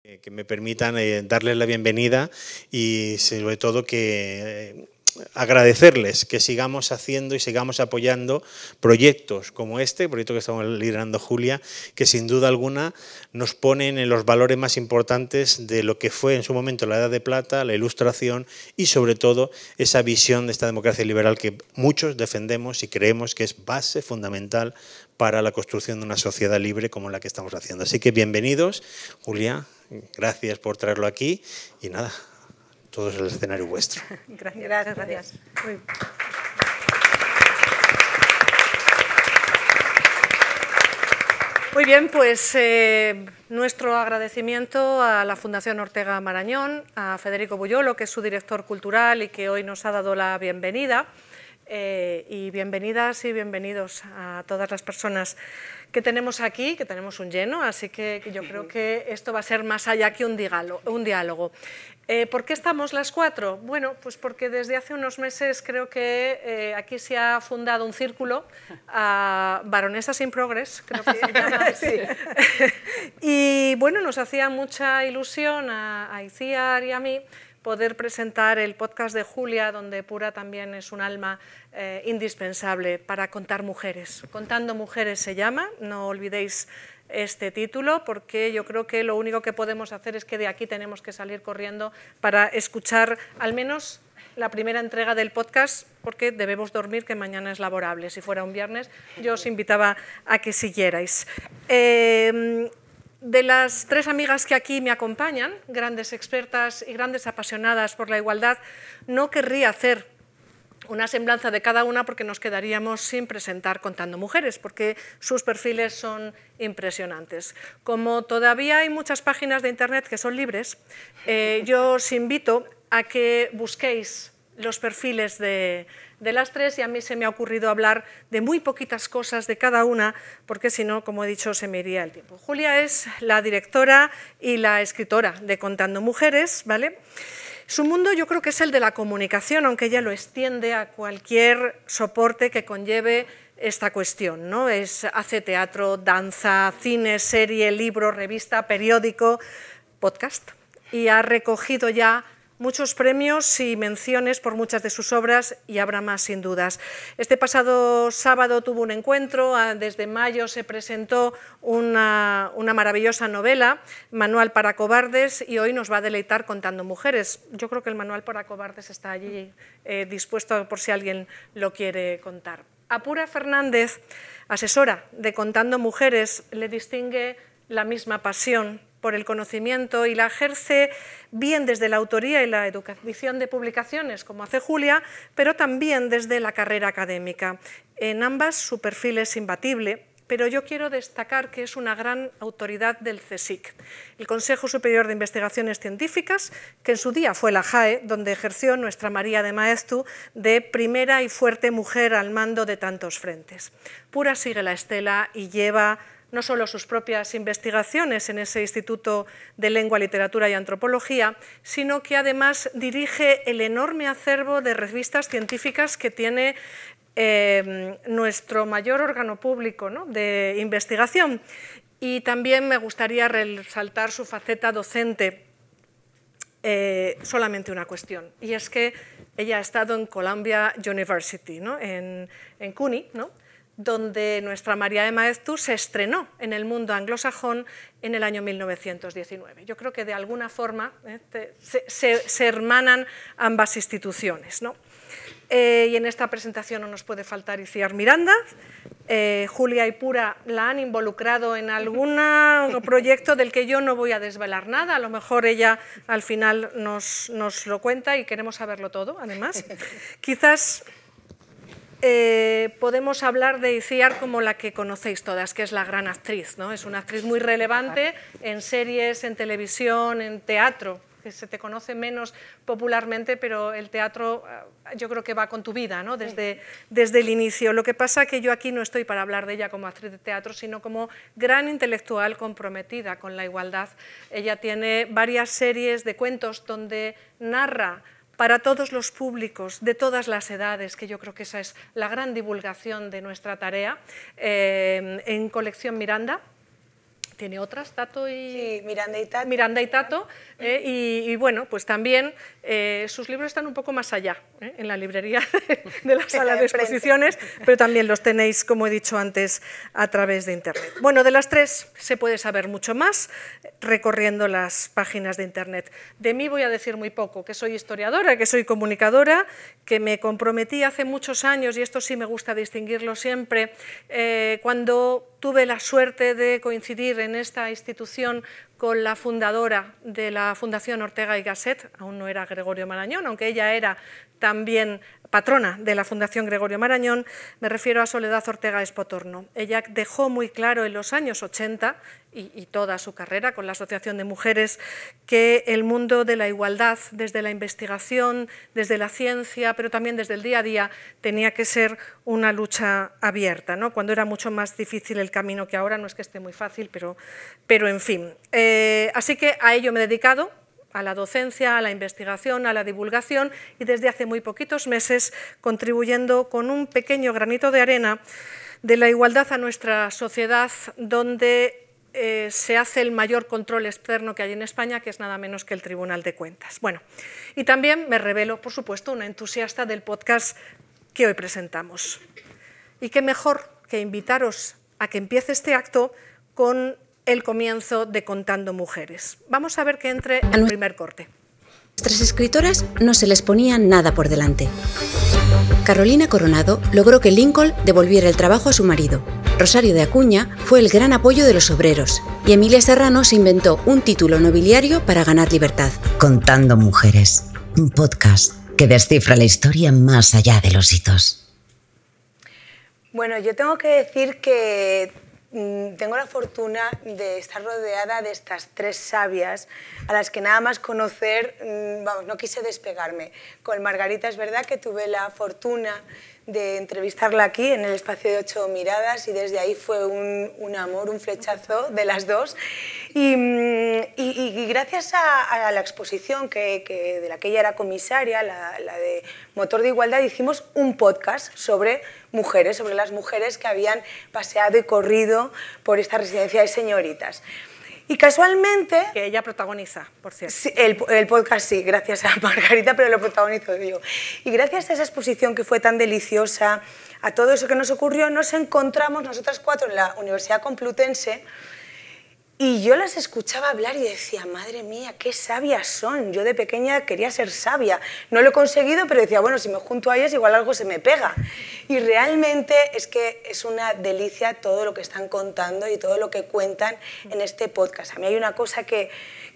Que me permitan darles la bienvenida y sobre todo que agradecerles que sigamos haciendo y sigamos apoyando proyectos como este, proyecto que estamos liderando Julia, que sin duda alguna nos ponen en los valores más importantes de lo que fue en su momento la Edad de Plata, la Ilustración y sobre todo esa visión de esta democracia liberal que muchos defendemos y creemos que es base fundamental para la construcción de una sociedad libre como la que estamos haciendo. Así que bienvenidos, Julia, gracias por traerlo aquí y nada, todo es el escenario vuestro. Gracias. Muy bien, pues nuestro agradecimiento a la Fundación Ortega Marañón, a Federico Buyolo, que es su director cultural y que hoy nos ha dado la bienvenida. Y bienvenidas y bienvenidos a todas las personas que tenemos aquí, que tenemos un lleno, así que yo creo que esto va a ser más allá que un diálogo. ¿Por qué estamos las cuatro? Bueno, pues porque desde hace unos meses creo que aquí se ha fundado un círculo, Baronesas in Progress, creo que se llama. Sí. Y bueno, nos hacía mucha ilusión a Itziar y a mí poder presentar el podcast de Julia, donde Pura también es un alma indispensable para contar mujeres. Contando mujeres se llama, no olvidéis este título, porque yo creo que lo único que podemos hacer es que de aquí tenemos que salir corriendo para escuchar al menos la primera entrega del podcast, porque debemos dormir, que mañana es laborable. Si fuera un viernes, yo os invitaba a que siguierais. De las tres amigas que aquí me acompañan, grandes expertas y grandes apasionadas por la igualdad, no querría hacer una semblanza de cada una porque nos quedaríamos sin presentar Contando Mujeres, porque sus perfiles son impresionantes. Como todavía hay muchas páginas de internet que son libres, yo os invito a que busquéis los perfiles de las tres, y a mí se me ha ocurrido hablar de muy poquitas cosas de cada una, porque si no, como he dicho, se me iría el tiempo. Julia es la directora y la escritora de Contando Mujeres, ¿vale? Su mundo yo creo que es el de la comunicación, aunque ella lo extiende a cualquier soporte que conlleve esta cuestión, ¿no? Hace teatro, danza, cine, serie, libro, revista, periódico, podcast, y ha recogido ya muchos premios y menciones por muchas de sus obras, y habrá más sin dudas. Este pasado sábado tuvo un encuentro, desde mayo se presentó una maravillosa novela, Manual para Cobardes, y hoy nos va a deleitar Contando Mujeres. Yo creo que el Manual para Cobardes está allí dispuesto por si alguien lo quiere contar. A Pura Fernández, asesora de Contando Mujeres, le distingue la misma pasión por el conocimiento y la ejerce bien desde la autoría y la edición de publicaciones, como hace Julia, pero también desde la carrera académica. En ambas su perfil es imbatible, pero yo quiero destacar que es una gran autoridad del CSIC, el Consejo Superior de Investigaciones Científicas, que en su día fue la JAE, donde ejerció nuestra María de Maeztu, de primera y fuerte mujer al mando de tantos frentes. Pura sigue la estela y lleva no solo sus propias investigaciones en ese Instituto de Lengua, Literatura y Antropología, sino que además dirige el enorme acervo de revistas científicas que tiene nuestro mayor órgano público, ¿no?, de investigación. Y también me gustaría resaltar su faceta docente. Solamente una cuestión, y es que ella ha estado en Columbia University, ¿no?, en CUNY, ¿no?, donde nuestra María de Maeztu se estrenó en el mundo anglosajón en el año 1919. Yo creo que de alguna forma se hermanan ambas instituciones, ¿no? Y en esta presentación no nos puede faltar Itziar Miranda. Julia y Pura la han involucrado en algún proyecto del que yo no voy a desvelar nada, a lo mejor ella al final nos lo cuenta y queremos saberlo todo, además. Quizás podemos hablar de Itziar como la que conocéis todas, que es la gran actriz, ¿no? Es una actriz muy relevante en series, en televisión, en teatro, que se te conoce menos popularmente, pero el teatro yo creo que va con tu vida, ¿no?, desde el inicio. Lo que pasa es que yo aquí no estoy para hablar de ella como actriz de teatro, sino como gran intelectual comprometida con la igualdad. Ella tiene varias series de cuentos donde narra para todos los públicos, de todas las edades, que yo creo que esa es la gran divulgación de nuestra tarea, en Colección Miranda, Tiene otras, Tato y... Sí, Miranda y Tato. Miranda y Tato, y bueno, pues también sus libros están un poco más allá, en la librería de la sala de exposiciones, pero también los tenéis, como he dicho antes, a través de Internet. Bueno, de las tres se puede saber mucho más recorriendo las páginas de Internet. De mí voy a decir muy poco, que soy historiadora, que soy comunicadora, que me comprometí hace muchos años, y esto sí me gusta distinguirlo siempre, cuando tuve la suerte de coincidir en esta institución con la fundadora de la Fundación Ortega y Gasset, aún no era Gregorio Marañón, aunque ella era también patrona de la Fundación Gregorio Marañón, me refiero a Soledad Ortega Espotorno. Ella dejó muy claro en los años 80 y toda su carrera con la Asociación de Mujeres que el mundo de la igualdad, desde la investigación, desde la ciencia, pero también desde el día a día, tenía que ser una lucha abierta, ¿no? Cuando era mucho más difícil el camino que ahora, no es que esté muy fácil, pero en fin. Así que a ello me he dedicado, a la docencia, a la investigación, a la divulgación, y desde hace muy poquitos meses contribuyendo con un pequeño granito de arena de la igualdad a nuestra sociedad, donde se hace el mayor control externo que hay en España, que es nada menos que el Tribunal de Cuentas. Bueno, y también me revelo, por supuesto, una entusiasta del podcast que hoy presentamos. Y qué mejor que invitaros a que empiece este acto con el comienzo de Contando Mujeres. Vamos a ver que entre el primer corte. A nuestras escritoras no se les ponía nada por delante. Carolina Coronado logró que Lincoln devolviera el trabajo a su marido. Rosario de Acuña fue el gran apoyo de los obreros. Y Emilia Serrano se inventó un título nobiliario para ganar libertad. Contando Mujeres, un podcast que descifra la historia más allá de los hitos. Bueno, yo tengo que decir que tengo la fortuna de estar rodeada de estas tres sabias a las que nada más conocer, vamos, no quise despegarme. Con Margarita es verdad que tuve la fortuna de entrevistarla aquí en el espacio de 8 miradas y desde ahí fue un amor, un flechazo de las dos. Y gracias a la exposición de la que ella era comisaria, la de Motor de Igualdad, hicimos un podcast sobre mujeres, sobre las mujeres que habían paseado y corrido por esta residencia de señoritas. Y casualmente... Que ella protagoniza, por cierto. Sí, el podcast sí, gracias a Margarita, pero lo protagonizo yo. Y gracias a esa exposición que fue tan deliciosa, a todo eso que nos ocurrió, nos encontramos nosotras cuatro en la Universidad Complutense y yo las escuchaba hablar y decía, madre mía, qué sabias son. Yo de pequeña quería ser sabia. No lo he conseguido, pero decía, bueno, si me junto a ellas igual algo se me pega. Y realmente es que es una delicia todo lo que están contando y todo lo que cuentan en este podcast. A mí hay una cosa que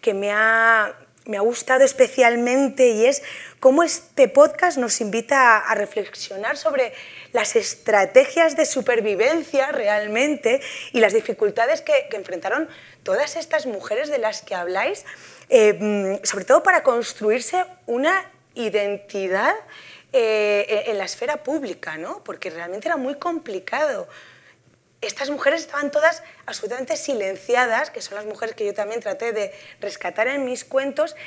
me ha gustado especialmente y es cómo este podcast nos invita a reflexionar sobre las estrategias de supervivencia realmente y las dificultades que enfrentaron todas estas mujeres de las que habláis, sobre todo para construirse una identidad en la esfera pública, ¿no? Porque realmente era muy complicado. Estas mujeres estaban todas absolutamente silenciadas, que son las mujeres que yo también traté de rescatar en mis cuentos.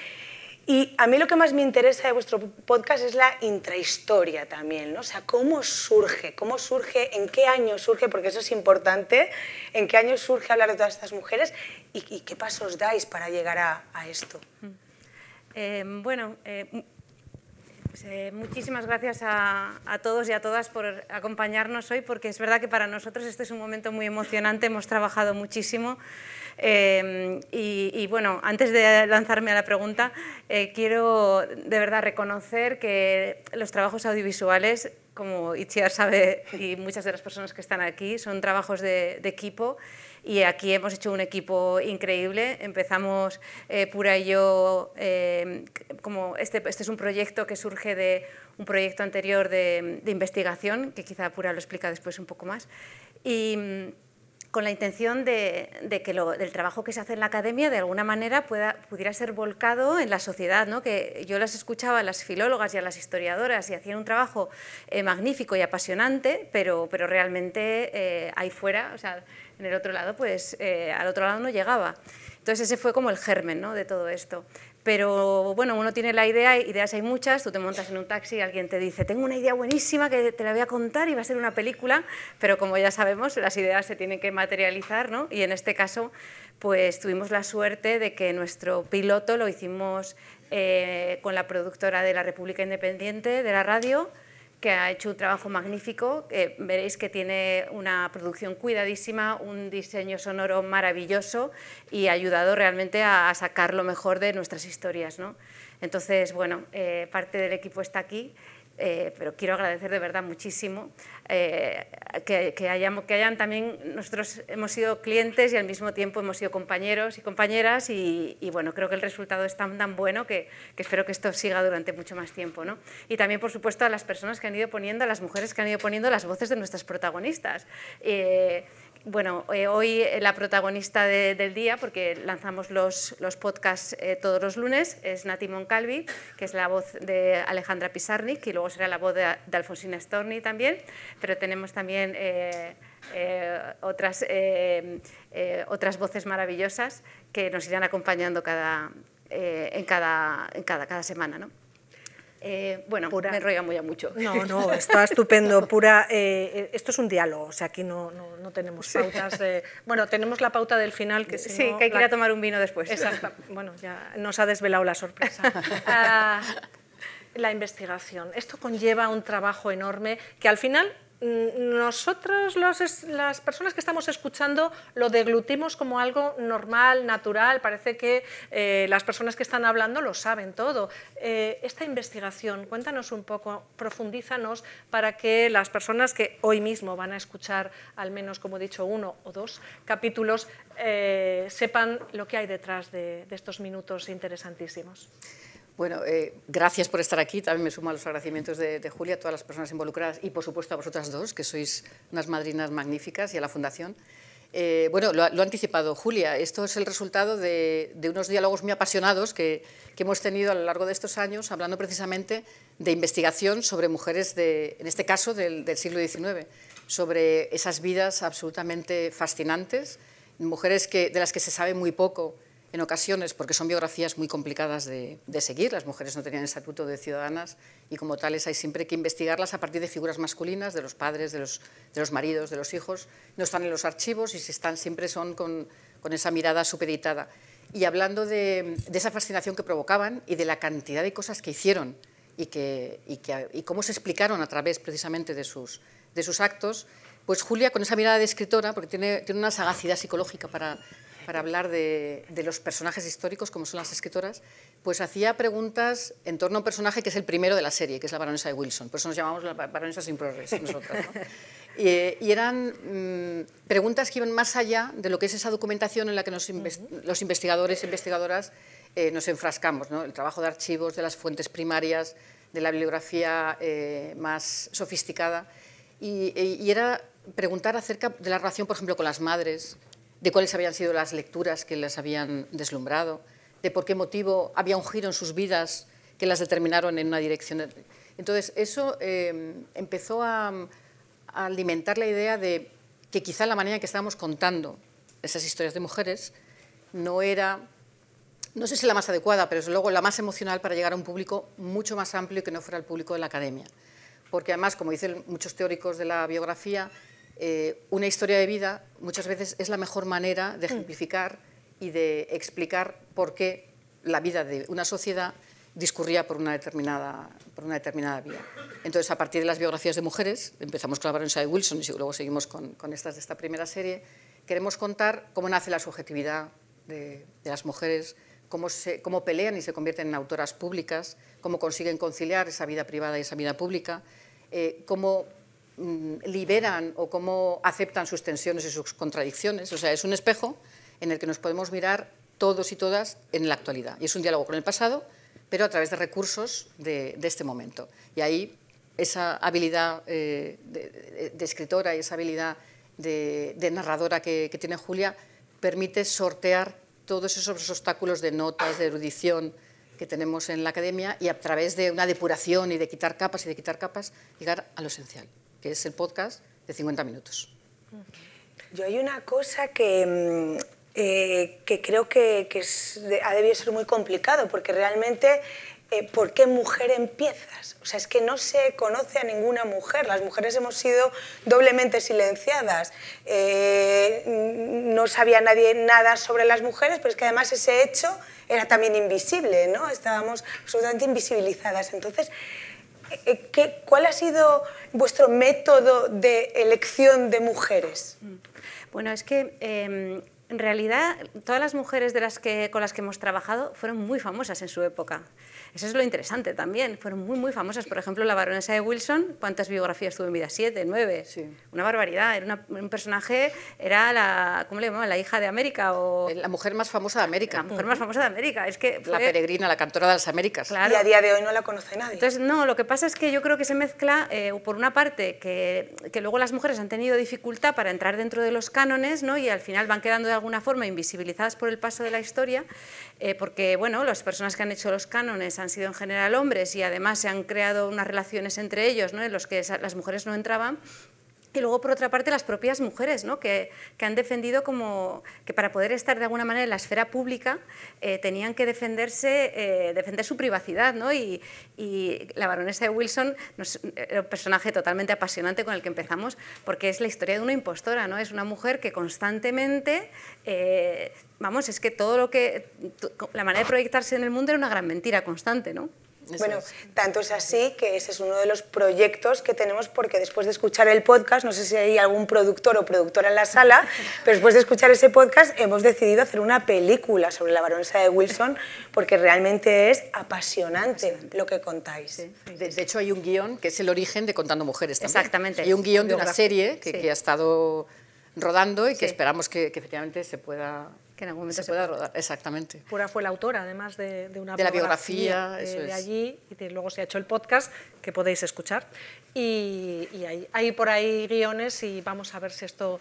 Y a mí lo que más me interesa de vuestro podcast es la intrahistoria también, ¿no? O sea, cómo surge, en qué año surge, porque eso es importante, en qué año surge hablar de todas estas mujeres y qué pasos dais para llegar a esto. Muchísimas gracias a todos y a todas por acompañarnos hoy, porque es verdad que para nosotros este es un momento muy emocionante, hemos trabajado muchísimo. Y bueno, antes de lanzarme a la pregunta, quiero de verdad reconocer que los trabajos audiovisuales, como Itziar sabe y muchas de las personas que están aquí, son trabajos de equipo. Y aquí hemos hecho un equipo increíble. Empezamos Pura y yo, como este es un proyecto que surge de un proyecto anterior de investigación, que quizá Pura lo explica después un poco más, y con la intención de que del trabajo que se hace en la academia de alguna manera pudiera ser volcado en la sociedad, ¿no? Que yo las escuchaba a las filólogas y a las historiadoras y hacían un trabajo magnífico y apasionante, pero realmente ahí fuera, o sea, en el otro lado, pues al otro lado no llegaba. Entonces ese fue como el germen, ¿no?, de todo esto. Pero bueno, uno tiene la idea, ideas hay muchas, tú te montas en un taxi y alguien te dice tengo una idea buenísima que te la voy a contar y va a ser una película, pero como ya sabemos, las ideas se tienen que materializar, ¿no? Y en este caso, pues tuvimos la suerte de que nuestro piloto lo hicimos con la productora de La República Independiente de la radio, que ha hecho un trabajo magnífico. Veréis que tiene una producción cuidadísima, un diseño sonoro maravilloso y ha ayudado realmente a sacar lo mejor de nuestras historias, ¿no? Entonces, bueno, parte del equipo está aquí, pero quiero agradecer de verdad muchísimo que hayan también, nosotros hemos sido clientes y al mismo tiempo hemos sido compañeros y compañeras y bueno, creo que el resultado es tan bueno que espero que esto siga durante mucho más tiempo, ¿no? Y también, por supuesto, a las personas que han ido poniendo, a las mujeres que han ido poniendo las voces de nuestras protagonistas. Bueno, hoy la protagonista del día, porque lanzamos los podcasts todos los lunes, es Nati Moncalvi, que es la voz de Alejandra Pizarnik, y luego será la voz de Alfonsina Storni también, pero tenemos también otras voces maravillosas que nos irán acompañando cada semana, ¿no? Bueno, Pura, me enrolla muy mucho. No, está estupendo. Pura, esto es un diálogo, o sea, aquí no tenemos pautas. Bueno, tenemos la pauta del final, que si sí, no, que hay que ir a tomar un vino después. Exacto. Bueno, ya nos ha desvelado la sorpresa. La investigación. Esto conlleva un trabajo enorme que al final nosotros, las personas que estamos escuchando, lo deglutimos como algo normal, natural, parece que las personas que están hablando lo saben todo. Esta investigación, cuéntanos un poco, profundízanos para que las personas que hoy mismo van a escuchar al menos, como he dicho, 1 o 2 capítulos, sepan lo que hay detrás de estos minutos interesantísimos. Bueno, gracias por estar aquí. También me sumo a los agradecimientos de Julia, a todas las personas involucradas y, por supuesto, a vosotras dos, que sois unas madrinas magníficas, y a la Fundación. Bueno, lo ha anticipado Julia. Esto es el resultado de unos diálogos muy apasionados que hemos tenido a lo largo de estos años, hablando precisamente de investigación sobre mujeres, en este caso, del siglo XIX, sobre esas vidas absolutamente fascinantes, mujeres de las que se sabe muy poco en ocasiones, porque son biografías muy complicadas de seguir. Las mujeres no tenían estatuto de ciudadanas y como tales hay siempre que investigarlas a partir de figuras masculinas, de los padres, de los maridos, de los hijos. No están en los archivos y si están siempre son con esa mirada supeditada. Y hablando de esa fascinación que provocaban y de la cantidad de cosas que hicieron y cómo se explicaron a través precisamente de sus actos, pues Julia, con esa mirada de escritora, porque tiene una sagacidad psicológica para hablar de los personajes históricos, como son las escritoras, pues hacía preguntas en torno a un personaje que es el primero de la serie, que es la baronesa de Wilson. Por eso nos llamamos la baronesa sin progres, nosotras, ¿no? Y eran preguntas que iban más allá de lo que es esa documentación en la que los investigadores e investigadoras nos enfrascamos, ¿no? El trabajo de archivos, de las fuentes primarias, de la bibliografía más sofisticada. Y era preguntar acerca de la relación, por ejemplo, con las madres, de cuáles habían sido las lecturas que las habían deslumbrado, de por qué motivo había un giro en sus vidas que las determinaron en una dirección. Entonces, eso empezó a alimentar la idea de que quizá la manera en que estábamos contando esas historias de mujeres no era, no sé si la más adecuada, pero desde luego la más emocional para llegar a un público mucho más amplio que no fuera el público de la academia. Porque además, como dicen muchos teóricos de la biografía, una historia de vida muchas veces es la mejor manera de ejemplificar y de explicar por qué la vida de una sociedad discurría por una determinada vía. Entonces, a partir de las biografías de mujeres, empezamos con la baronesa de Wilson y luego seguimos con estas de esta primera serie, queremos contar cómo nace la subjetividad de las mujeres, cómo pelean y se convierten en autoras públicas, cómo consiguen conciliar esa vida privada y esa vida pública, cómo liberan o cómo aceptan sus tensiones y sus contradicciones. O sea, es un espejo en el que nos podemos mirar todos y todas en la actualidad. Y es un diálogo con el pasado, pero a través de recursos de este momento. Y ahí esa habilidad de escritora y esa habilidad de narradora que tiene Julia permite sortear todos esos obstáculos de notas, de erudición que tenemos en la academia y a través de una depuración y de quitar capas llegar a lo esencial, que es el podcast de 50 minutos. Yo hay una cosa que que creo que ha debido ser muy complicado, porque realmente, ¿por qué mujer empiezas? O sea, es que no se conoce a ninguna mujer, las mujeres hemos sido doblemente silenciadas, no sabía nadie nada sobre las mujeres, pero es que además ese hecho era también invisible, ¿no? Estábamos absolutamente invisibilizadas. Entonces, ¿cuál ha sido vuestro método de elección de mujeres? Bueno, es que en realidad todas las mujeres con las que hemos trabajado fueron muy famosas en su época. Eso es lo interesante también, fueron muy famosas. Por ejemplo, la baronesa de Wilson, ¿cuántas biografías tuvo en vida? 7, 9. Sí. Una barbaridad, era un personaje, era la, ¿cómo le llamaban? La hija de América o... La mujer más famosa de América. La mujer más famosa de América. Es que La peregrina, la cantora de las Américas. Claro. Y a día de hoy no la conoce nadie. Entonces, no, lo que pasa es que yo creo que se mezcla, por una parte, que luego las mujeres han tenido dificultad para entrar dentro de los cánones, ¿no? Y al final van quedando de alguna forma invisibilizadas por el paso de la historia, porque bueno, las personas que han hecho los cánones han sido en general hombres y además se han creado unas relaciones entre ellos, ¿no? En los que las mujeres no entraban. Y luego, por otra parte, las propias mujeres, ¿no? que han defendido como que para poder estar de alguna manera en la esfera pública tenían que defender su privacidad, ¿no? Y la baronesa de Wilson era un personaje totalmente apasionante con el que empezamos, porque es la historia de una impostora, ¿no? Es una mujer que constantemente, vamos, es que todo lo que... La manera de proyectarse en el mundo era una gran mentira constante, ¿no? Bueno, tanto es así que ese es uno de los proyectos que tenemos, porque después de escuchar el podcast, no sé si hay algún productor o productora en la sala, pero después de escuchar ese podcast hemos decidido hacer una película sobre la baronesa de Wilson, porque realmente es apasionante lo que contáis. Sí. De hecho, hay un guión que es el origen de Contando Mujeres también. Exactamente. Hay un guión de una serie que ha estado rodando y que Sí. esperamos que efectivamente se pueda... Que en algún momento se pueda rodar, exactamente. Pura fue la autora, además de una De la biografía, de eso es. allí, y luego se ha hecho el podcast que podéis escuchar. Y hay por ahí guiones y vamos a ver si esto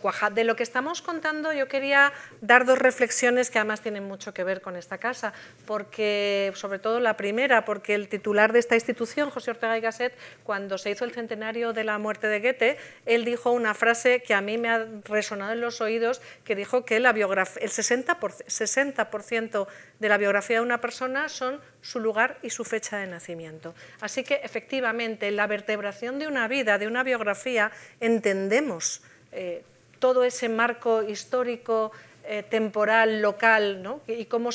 cuaja. De lo que estamos contando, yo quería dar 2 reflexiones que además tienen mucho que ver con esta casa, porque, sobre todo la primera, porque el titular de esta institución, José Ortega y Gasset, cuando se hizo el centenario de la muerte de Goethe, él dijo una frase que a mí me ha resonado en los oídos, que dijo que la biografía, el 60% de la biografía de una persona son su lugar y su fecha de nacimiento. Así que, efectivamente, en la vertebración de una vida, de una biografía, entendemos todo ese marco histórico, temporal, local, ¿no? Y cómo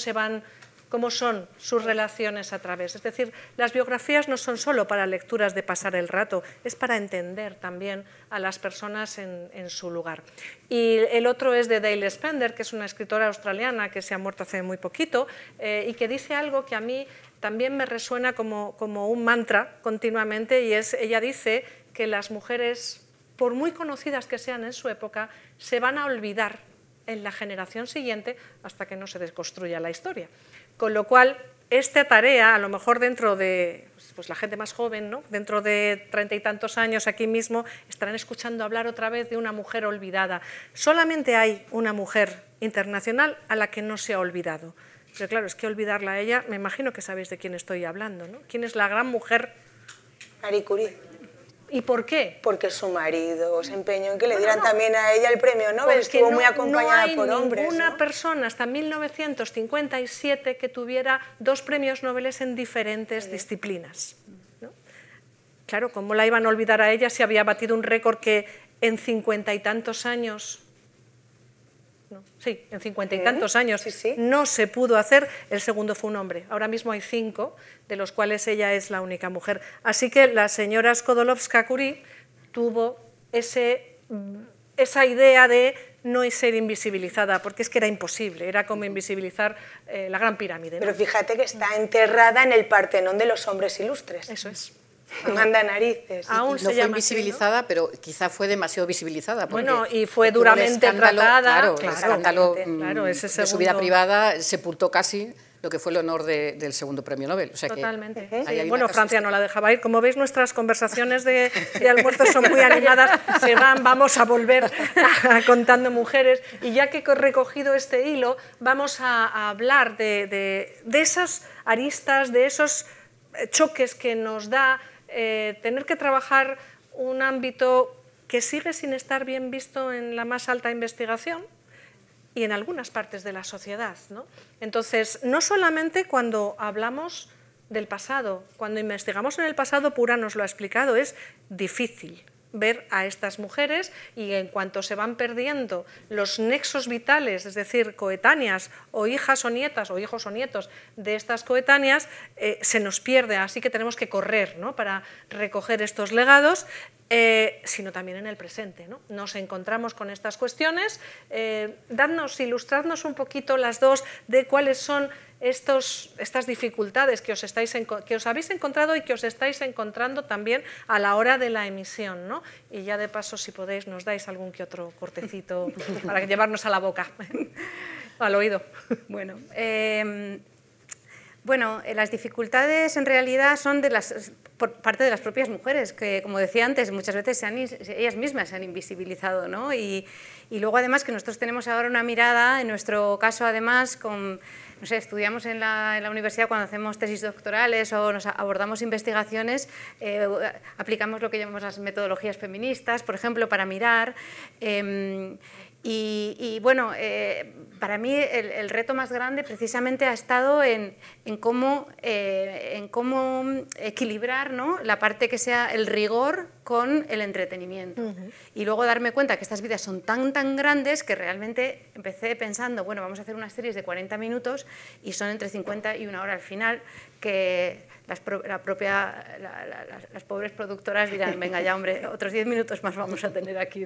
son sus relaciones a través. Es decir, las biografías no son solo para lecturas de pasar el rato, es para entender también a las personas en su lugar. Y el otro es de Dale Spender, que es una escritora australiana que se ha muerto hace muy poquito y que dice algo que a mí también me resuena como un mantra continuamente, y es, ella dice que las mujeres, por muy conocidas que sean en su época, se van a olvidar en la generación siguiente hasta que no se desconstruya la historia. Con lo cual, esta tarea, a lo mejor dentro de pues la gente más joven, ¿no? Dentro de 30 y tantos años aquí mismo, estarán escuchando hablar otra vez de una mujer olvidada. Solamente hay una mujer internacional a la que no se ha olvidado. Pero claro, es que olvidarla a ella, me imagino que sabéis de quién estoy hablando, ¿no? ¿Quién es la gran mujer? Marie Curie. ¿Y por qué? Porque su marido se empeñó en que le dieran también a ella el premio Nobel, Porque estuvo muy acompañada no por hombres. hay ninguna ¿no? persona hasta 1957 que tuviera 2 premios Nobel en diferentes disciplinas, ¿no? Claro, ¿cómo la iban a olvidar a ella si había batido un récord que en 50 y tantos años... Sí, en 50 y tantos años sí. no se pudo hacer? El segundo fue un hombre. Ahora mismo hay 5, de los cuales ella es la única mujer. Así que la señora Skłodowska-Curie tuvo esa idea de no ser invisibilizada, porque es que era imposible, era como invisibilizar la Gran Pirámide, ¿no? Pero fíjate que está enterrada en el Partenón de los hombres ilustres. Eso es. Manda narices. Aún No se fue llama invisibilizada, así, ¿no? pero quizá fue demasiado visibilizada. Bueno, y fue porque hubo el duramente escándalo, tratada. Claro, Claro, el escándalo claro, ese de su vida segundo- privada sepultó casi lo que fue el honor del segundo premio Nobel. O sea que Totalmente. ahí Sí, hay una bueno, casuística. Francia no la dejaba ir. Como veis, nuestras conversaciones de almuerzo son muy animadas. Vamos a volver contando mujeres. Y ya que he recogido este hilo, vamos a hablar de esas aristas, de esos choques que nos da tener que trabajar un ámbito que sigue sin estar bien visto en la más alta investigación, y en algunas partes de la sociedad, ¿no? Entonces, no solamente cuando hablamos del pasado, cuando investigamos en el pasado, Pura nos lo ha explicado, es difícil ver a estas mujeres y en cuanto se van perdiendo los nexos vitales, es decir, coetáneas o hijas o nietas o hijos o nietos de estas coetáneas, se nos pierde, así que tenemos que correr, ¿no?, para recoger estos legados, sino también en el presente, ¿no? Nos encontramos con estas cuestiones, ilustradnos un poquito las dos de cuáles son estas dificultades que os habéis encontrado y que os estáis encontrando también a la hora de la emisión, ¿no? Y ya de paso, si podéis, nos dais algún que otro cortecito para llevarnos a la boca, al oído. Bueno, las dificultades en realidad son por parte de las propias mujeres, que, como decía antes, muchas veces ellas mismas se han invisibilizado, ¿no? Y luego, además, que nosotros tenemos ahora una mirada, en nuestro caso, además, no sé, estudiamos en la universidad cuando hacemos tesis doctorales o nos abordamos investigaciones, aplicamos lo que llamamos las metodologías feministas, por ejemplo, para mirar. Y bueno, para mí el reto más grande precisamente ha estado en cómo equilibrar, ¿no?, la parte que sea el rigor con el entretenimiento. Y luego darme cuenta que estas vidas son tan grandes que realmente empecé pensando, bueno, vamos a hacer unas series de 40 minutos y son entre 50 y 1 hora al final, que las pobres productoras dirán, venga ya, hombre, otros 10 minutos más vamos a tener aquí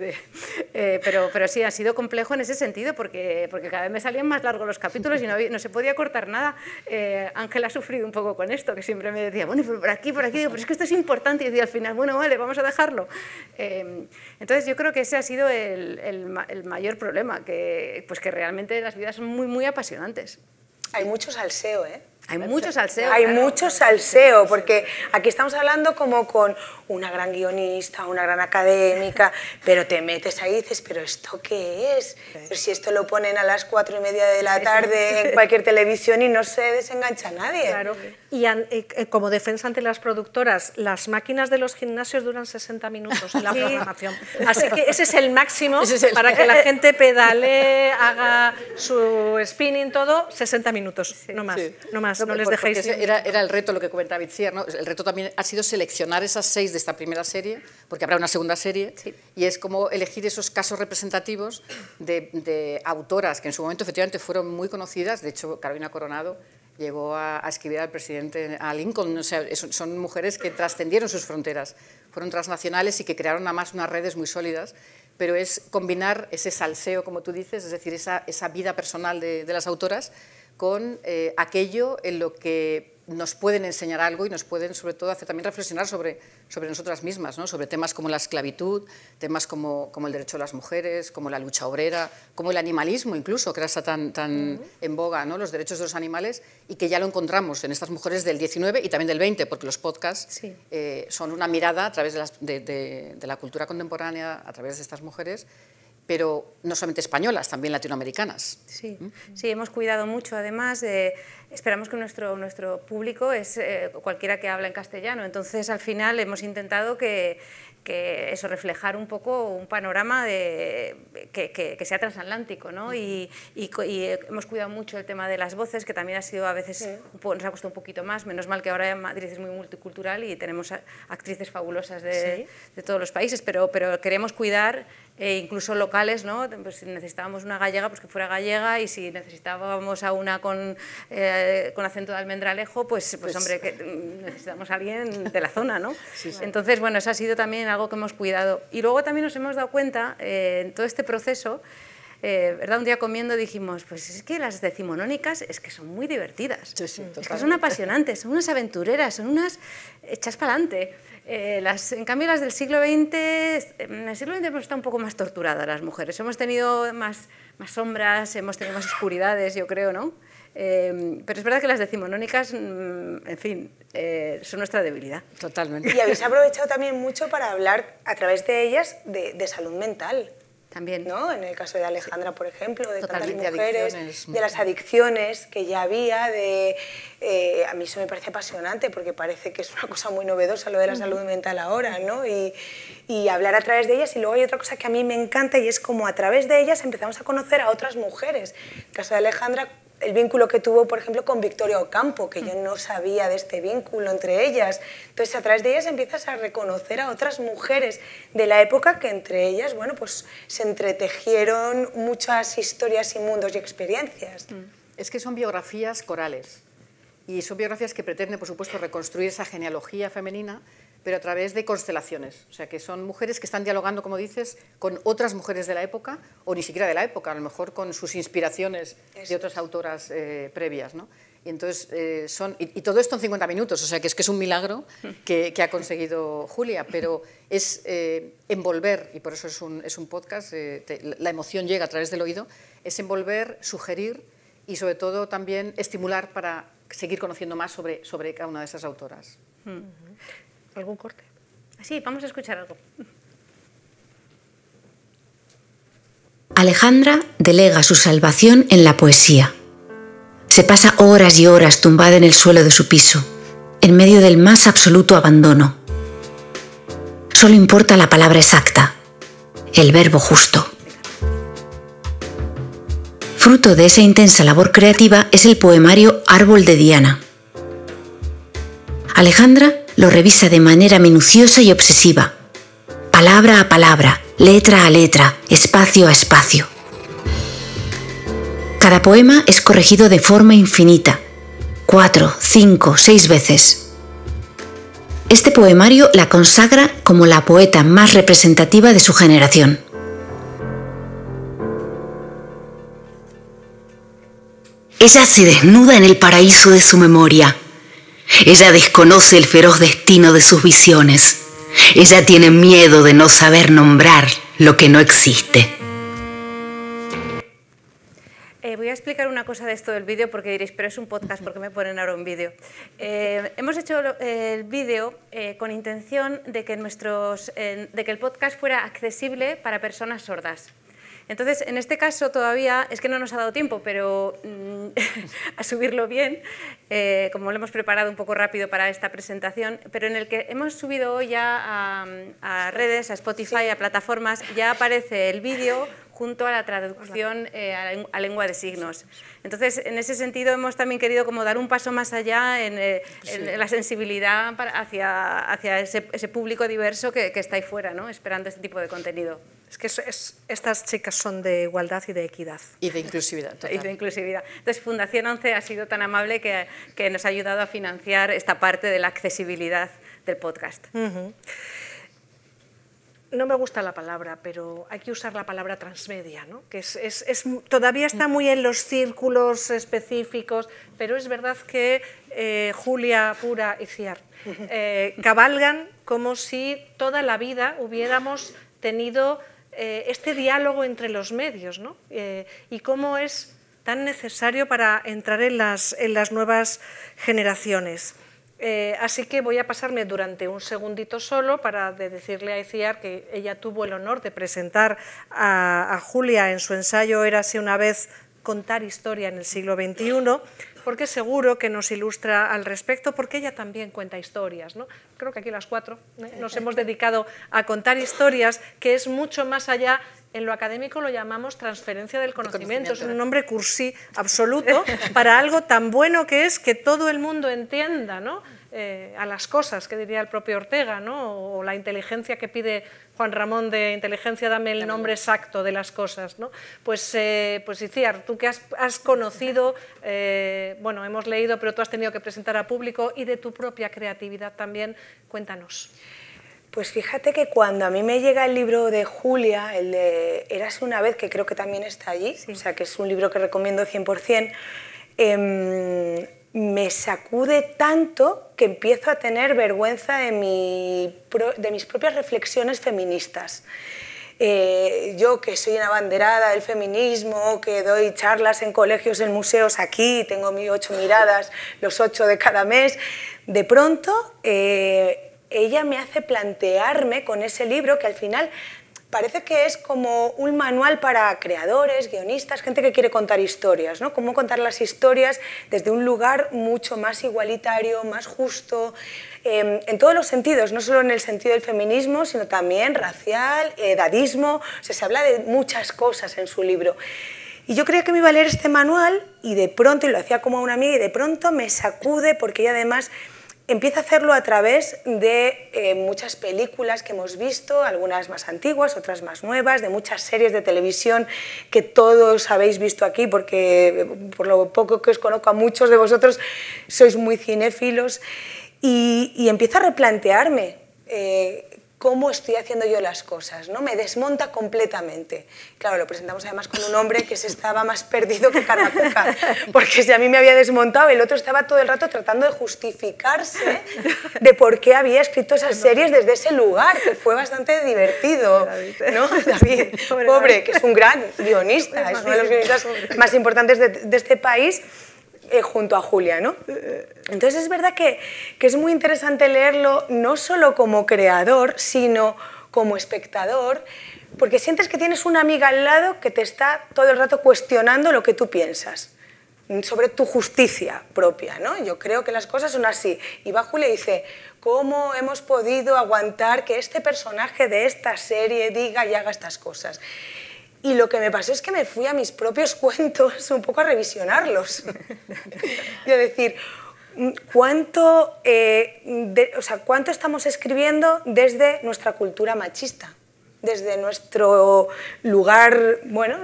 pero sí, ha sido complejo en ese sentido, porque cada vez me salían más largos los capítulos y no se podía cortar nada. Ángel ha sufrido un poco con esto, que siempre me decía, bueno, por aquí, digo, pero es que esto es importante, y decía al final, bueno, vale, vamos a dejarlo. Entonces yo creo que ese ha sido el mayor problema, que realmente las vidas son muy apasionantes. Hay mucho salseo, ¿eh? Hay mucho salseo. Hay mucho salseo, porque aquí estamos hablando como con una gran guionista, una gran académica, pero te metes ahí y dices, ¿pero esto qué es? Pero si esto lo ponen a las 4:30 de la tarde en cualquier televisión y no se desengancha nadie. Claro. Y como defensa ante las productoras, las máquinas de los gimnasios duran 60 minutos en la programación. Así que ese es el máximo para que la gente pedale, haga su spinning, todo, 60 minutos, no más. Sí. No más. No les dejéis. Era el reto, lo que comentaba Itziar, ¿no? El reto también ha sido seleccionar esas 6 de esta primera serie, porque habrá una segunda serie, y es como elegir esos casos representativos de autoras que en su momento efectivamente fueron muy conocidas. De hecho, Carolina Coronado llegó a escribir al presidente, a Lincoln. O sea, son mujeres que trascendieron sus fronteras, fueron transnacionales y que crearon además unas redes muy sólidas, pero es combinar ese salseo, como tú dices, es decir, esa vida personal de las autoras con aquello en lo que nos pueden enseñar algo y nos pueden, sobre todo, hacer también reflexionar sobre nosotras mismas, ¿no? Sobre temas como la esclavitud, temas como el derecho de las mujeres, como la lucha obrera, como el animalismo incluso, que ahora está tan en boga, ¿no? Los derechos de los animales, y que ya lo encontramos en estas mujeres del 19 y también del 20, porque los podcasts son una mirada a través de la cultura contemporánea, a través de estas mujeres, pero no solamente españolas, también latinoamericanas. Sí, hemos cuidado mucho, además, esperamos que nuestro público es cualquiera que habla en castellano, entonces al final hemos intentado que eso, reflejar un poco un panorama que sea transatlántico, ¿no? Y hemos cuidado mucho el tema de las voces, que también ha sido a veces, nos ha costado un poquito más, menos mal que ahora Madrid es muy multicultural y tenemos actrices fabulosas de todos los países, pero queremos cuidar incluso locales, ¿no? Pues si necesitábamos una gallega, pues que fuera gallega, y si necesitábamos a una con acento de almendralejo, pues hombre, que necesitamos a alguien de la zona, ¿no? Entonces, bueno, eso ha sido también algo que hemos cuidado. Y luego también nos hemos dado cuenta, en todo este proceso, ¿verdad? Un día comiendo dijimos, pues es que las decimonónicas es que son muy divertidas, es que son apasionantes, son unas aventureras, son unas hechas para adelante. En cambio, las del siglo XX, en el siglo XX hemos estado un poco más torturadas las mujeres, hemos tenido más sombras, hemos tenido más oscuridades, yo creo, ¿no? Pero es verdad que las decimonónicas, en fin, son nuestra debilidad. Totalmente. Y habéis aprovechado también mucho para hablar, a través de ellas, de salud mental. También. ¿no? En el caso de Alejandra, por ejemplo, de tantas Totalmente, mujeres, adicciones. de las adicciones que ya había, a mí eso me parece apasionante porque parece que es una cosa muy novedosa lo de la salud mental ahora, ¿no? Y hablar a través de ellas. Y luego hay otra cosa que a mí me encanta y es como a través de ellas empezamos a conocer a otras mujeres. En el caso de Alejandra, el vínculo que tuvo, por ejemplo, con Victoria Ocampo, que yo no sabía de este vínculo entre ellas. Entonces, a través de ellas empiezas a reconocer a otras mujeres de la época que entre ellas, bueno, pues se entretejieron muchas historias y mundos y experiencias. Es que son biografías corales y son biografías que pretenden, por supuesto, reconstruir esa genealogía femenina, pero a través de constelaciones. O sea, que son mujeres que están dialogando, como dices, con otras mujeres de la época, o ni siquiera de la época, a lo mejor con sus inspiraciones de otras autoras previas, ¿no? Y entonces y todo esto en 50 minutos, o sea, que es un milagro que ha conseguido Julia, pero es envolver, y por eso es un podcast, la emoción llega a través del oído, es envolver, sugerir y sobre todo también estimular para seguir conociendo más sobre cada una de esas autoras. ¿Algún corte? Sí, vamos a escuchar algo. Alejandra delega su salvación en la poesía. Se pasa horas y horas tumbada en el suelo de su piso, en medio del más absoluto abandono. Solo importa la palabra exacta, el verbo justo. Fruto de esa intensa labor creativa es el poemario Árbol de Diana. Alejandra lo revisa de manera minuciosa y obsesiva, palabra a palabra, letra a letra, espacio a espacio. Cada poema es corregido de forma infinita, 4, 5, 6 veces. Este poemario la consagra como la poeta más representativa de su generación. Ella se desnuda en el paraíso de su memoria. Ella desconoce el feroz destino de sus visiones. Ella tiene miedo de no saber nombrar lo que no existe. Voy a explicar una cosa de esto del vídeo porque diréis, pero es un podcast, ¿por qué me ponen ahora un vídeo? Hemos hecho el vídeo con intención de que el podcast fuera accesible para personas sordas. Entonces, en este caso todavía, es que no nos ha dado tiempo, pero a subirlo bien, como lo hemos preparado un poco rápido para esta presentación, pero en el que hemos subido hoy ya a redes, a Spotify, a plataformas, ya aparece el vídeo junto a la traducción a lengua de signos. Entonces, en ese sentido, hemos también querido como dar un paso más allá en la sensibilidad hacia ese público diverso que está ahí fuera, ¿no? Esperando este tipo de contenido. Es que estas chicas son de igualdad y de equidad. Y de inclusividad. Total. Y de inclusividad. Entonces, Fundación 11 ha sido tan amable que nos ha ayudado a financiar esta parte de la accesibilidad del podcast. No me gusta la palabra, pero hay que usar la palabra transmedia, ¿no? Que todavía está muy en los círculos específicos, pero es verdad que Julia, Pura y Ciar cabalgan como si toda la vida hubiéramos tenido este diálogo entre los medios, ¿no? Y cómo es tan necesario para entrar en las nuevas generaciones. Así que voy a pasarme durante un segundito solo para decirle a Iciar que ella tuvo el honor de presentar a Julia en su ensayo Érase una vez contar historia en el siglo XXI, porque seguro que nos ilustra al respecto, porque ella también cuenta historias, ¿no? Creo que aquí las cuatro nos hemos dedicado a contar historias, que es mucho más allá. En lo académico lo llamamos transferencia del conocimiento, es un nombre cursi absoluto para algo tan bueno que es que todo el mundo entienda, ¿no? A las cosas, que diría el propio Ortega, ¿no? O la inteligencia que pide Juan Ramón de inteligencia, dame el nombre exacto de las cosas, ¿no? Pues Iciar, tú que has conocido, bueno, hemos leído, pero tú has tenido que presentar a público y de tu propia creatividad también, cuéntanos. Pues fíjate que cuando a mí me llega el libro de Julia, el de Érase una vez, que creo que también está allí, sí. O sea que es un libro que recomiendo 100%, me sacude tanto que empiezo a tener vergüenza de mis propias reflexiones feministas. Yo que soy una abanderada del feminismo, que doy charlas en colegios, en museos, aquí tengo mis 8 miradas, los 8 de cada mes, de pronto ella me hace plantearme con ese libro que al final parece que es como un manual para creadores, guionistas, gente que quiere contar historias, ¿no? Cómo contar las historias desde un lugar mucho más igualitario, más justo, en todos los sentidos, no solo en el sentido del feminismo, sino también racial, edadismo, o sea, se habla de muchas cosas en su libro. Y yo creía que me iba a leer este manual y de pronto, y lo hacía como a una amiga, y de pronto me sacude porque ella además empieza a hacerlo a través de muchas películas que hemos visto, algunas más antiguas, otras más nuevas, de muchas series de televisión que todos habéis visto aquí, porque por lo poco que os conozco a muchos de vosotros sois muy cinéfilos, y empiezo a replantearme cómo estoy haciendo yo las cosas, ¿no? Me desmonta completamente. Claro, lo presentamos además con un hombre que se estaba más perdido que Carracuca, porque si a mí me había desmontado, el otro estaba todo el rato tratando de justificarse de por qué había escrito esas series desde ese lugar, que fue bastante divertido, ¿no? David, pobre, que es un gran guionista, es uno de los guionistas más importantes de este país, junto a Julia, ¿no? Entonces es verdad que es muy interesante leerlo no solo como creador, sino como espectador, porque sientes que tienes una amiga al lado que te está todo el rato cuestionando lo que tú piensas sobre tu justicia propia, ¿no? Yo creo que las cosas son así. Y va Julia y dice, ¿cómo hemos podido aguantar que este personaje de esta serie diga y haga estas cosas? Y lo que me pasó es que me fui a mis propios cuentos un poco a revisionarlos. Y a decir, ¿cuánto estamos escribiendo desde nuestra cultura machista? Desde nuestro lugar, bueno,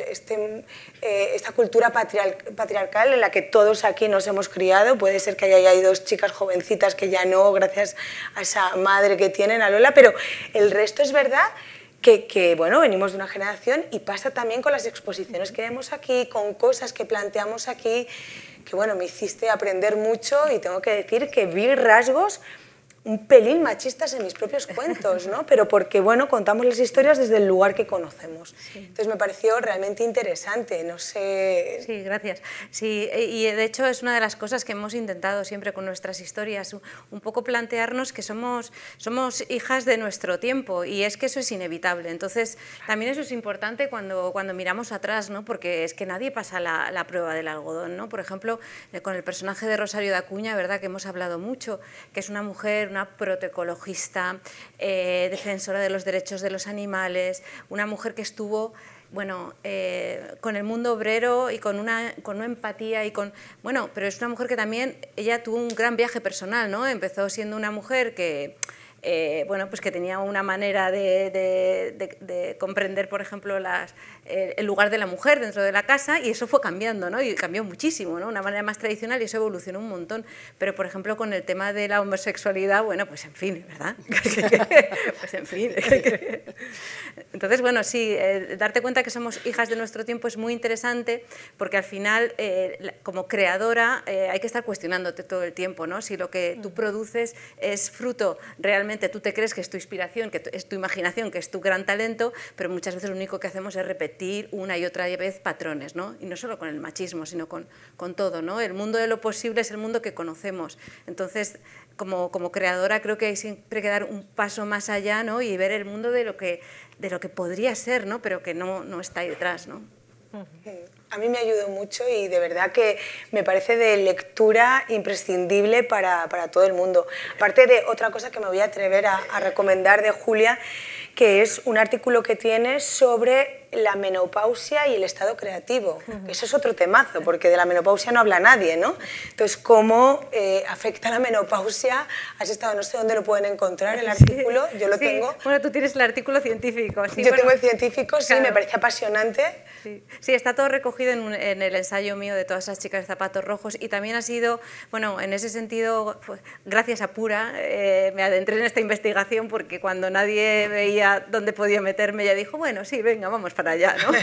esta cultura patriarcal en la que todos aquí nos hemos criado. Puede ser que haya dos chicas jovencitas que ya no, gracias a esa madre que tienen, a Lola, pero el resto es verdad que bueno, venimos de una generación, y pasa también con las exposiciones que vemos aquí, con cosas que planteamos aquí, que bueno, me hiciste aprender mucho, y tengo que decir que vi rasgos un pelín machistas en mis propios cuentos, ¿no? Pero porque, bueno, contamos las historias desde el lugar que conocemos. Sí. Entonces me pareció realmente interesante, no sé... Sí, gracias. Sí, y de hecho es una de las cosas que hemos intentado siempre con nuestras historias, un poco plantearnos que somos hijas de nuestro tiempo, y es que eso es inevitable. Entonces también eso es importante cuando miramos atrás, ¿no? Porque es que nadie pasa la prueba del algodón, ¿no? Por ejemplo, con el personaje de Rosario de Acuña, ¿verdad?, que hemos hablado mucho, que es una mujer, una protoecologista, defensora de los derechos de los animales, una mujer que estuvo, bueno, con el mundo obrero y con una empatía, y bueno, pero es una mujer que también, ella tuvo un gran viaje personal, ¿no? Empezó siendo una mujer que... bueno, pues que tenía una manera de comprender, por ejemplo, el lugar de la mujer dentro de la casa, y eso fue cambiando, ¿no? Y cambió muchísimo, ¿no? Una manera más tradicional, y eso evolucionó un montón. Pero, por ejemplo, con el tema de la homosexualidad, bueno, pues en fin, ¿verdad? Pues en fin. Entonces, bueno, sí, darte cuenta que somos hijas de nuestro tiempo es muy interesante, porque al final, como creadora, hay que estar cuestionándote todo el tiempo, ¿no? Si lo que tú produces es fruto realmente, tú te crees que es tu inspiración, que es tu imaginación, que es tu gran talento, pero muchas veces lo único que hacemos es repetir una y otra vez patrones, ¿no? Y no solo con el machismo, sino con todo, ¿no? El mundo de lo posible es el mundo que conocemos. Entonces, como creadora, creo que hay siempre que dar un paso más allá, ¿no? Y ver el mundo de lo que podría ser, ¿no? Pero que no está ahí detrás, ¿no? A mí me ayudó mucho, y de verdad que me parece de lectura imprescindible para todo el mundo. Aparte de otra cosa que me voy a atrever a recomendar de Julia, que es un artículo que tiene sobre la menopausia y el estado creativo. Eso es otro temazo, porque de la menopausia no habla nadie, ¿no? Entonces, ¿cómo afecta la menopausia? Has estado, no sé dónde lo pueden encontrar, el artículo, yo lo tengo. Bueno, tú tienes el artículo científico. Sí, yo tengo el científico, sí, claro. Me parece apasionante. Sí, está todo recogido en el ensayo mío de todas esas chicas de zapatos rojos, y también ha sido, bueno, en ese sentido, pues, gracias a Pura, me adentré en esta investigación, porque cuando nadie veía dónde podía meterme, ella dijo, bueno, sí, venga, vamos para allá, ¿no?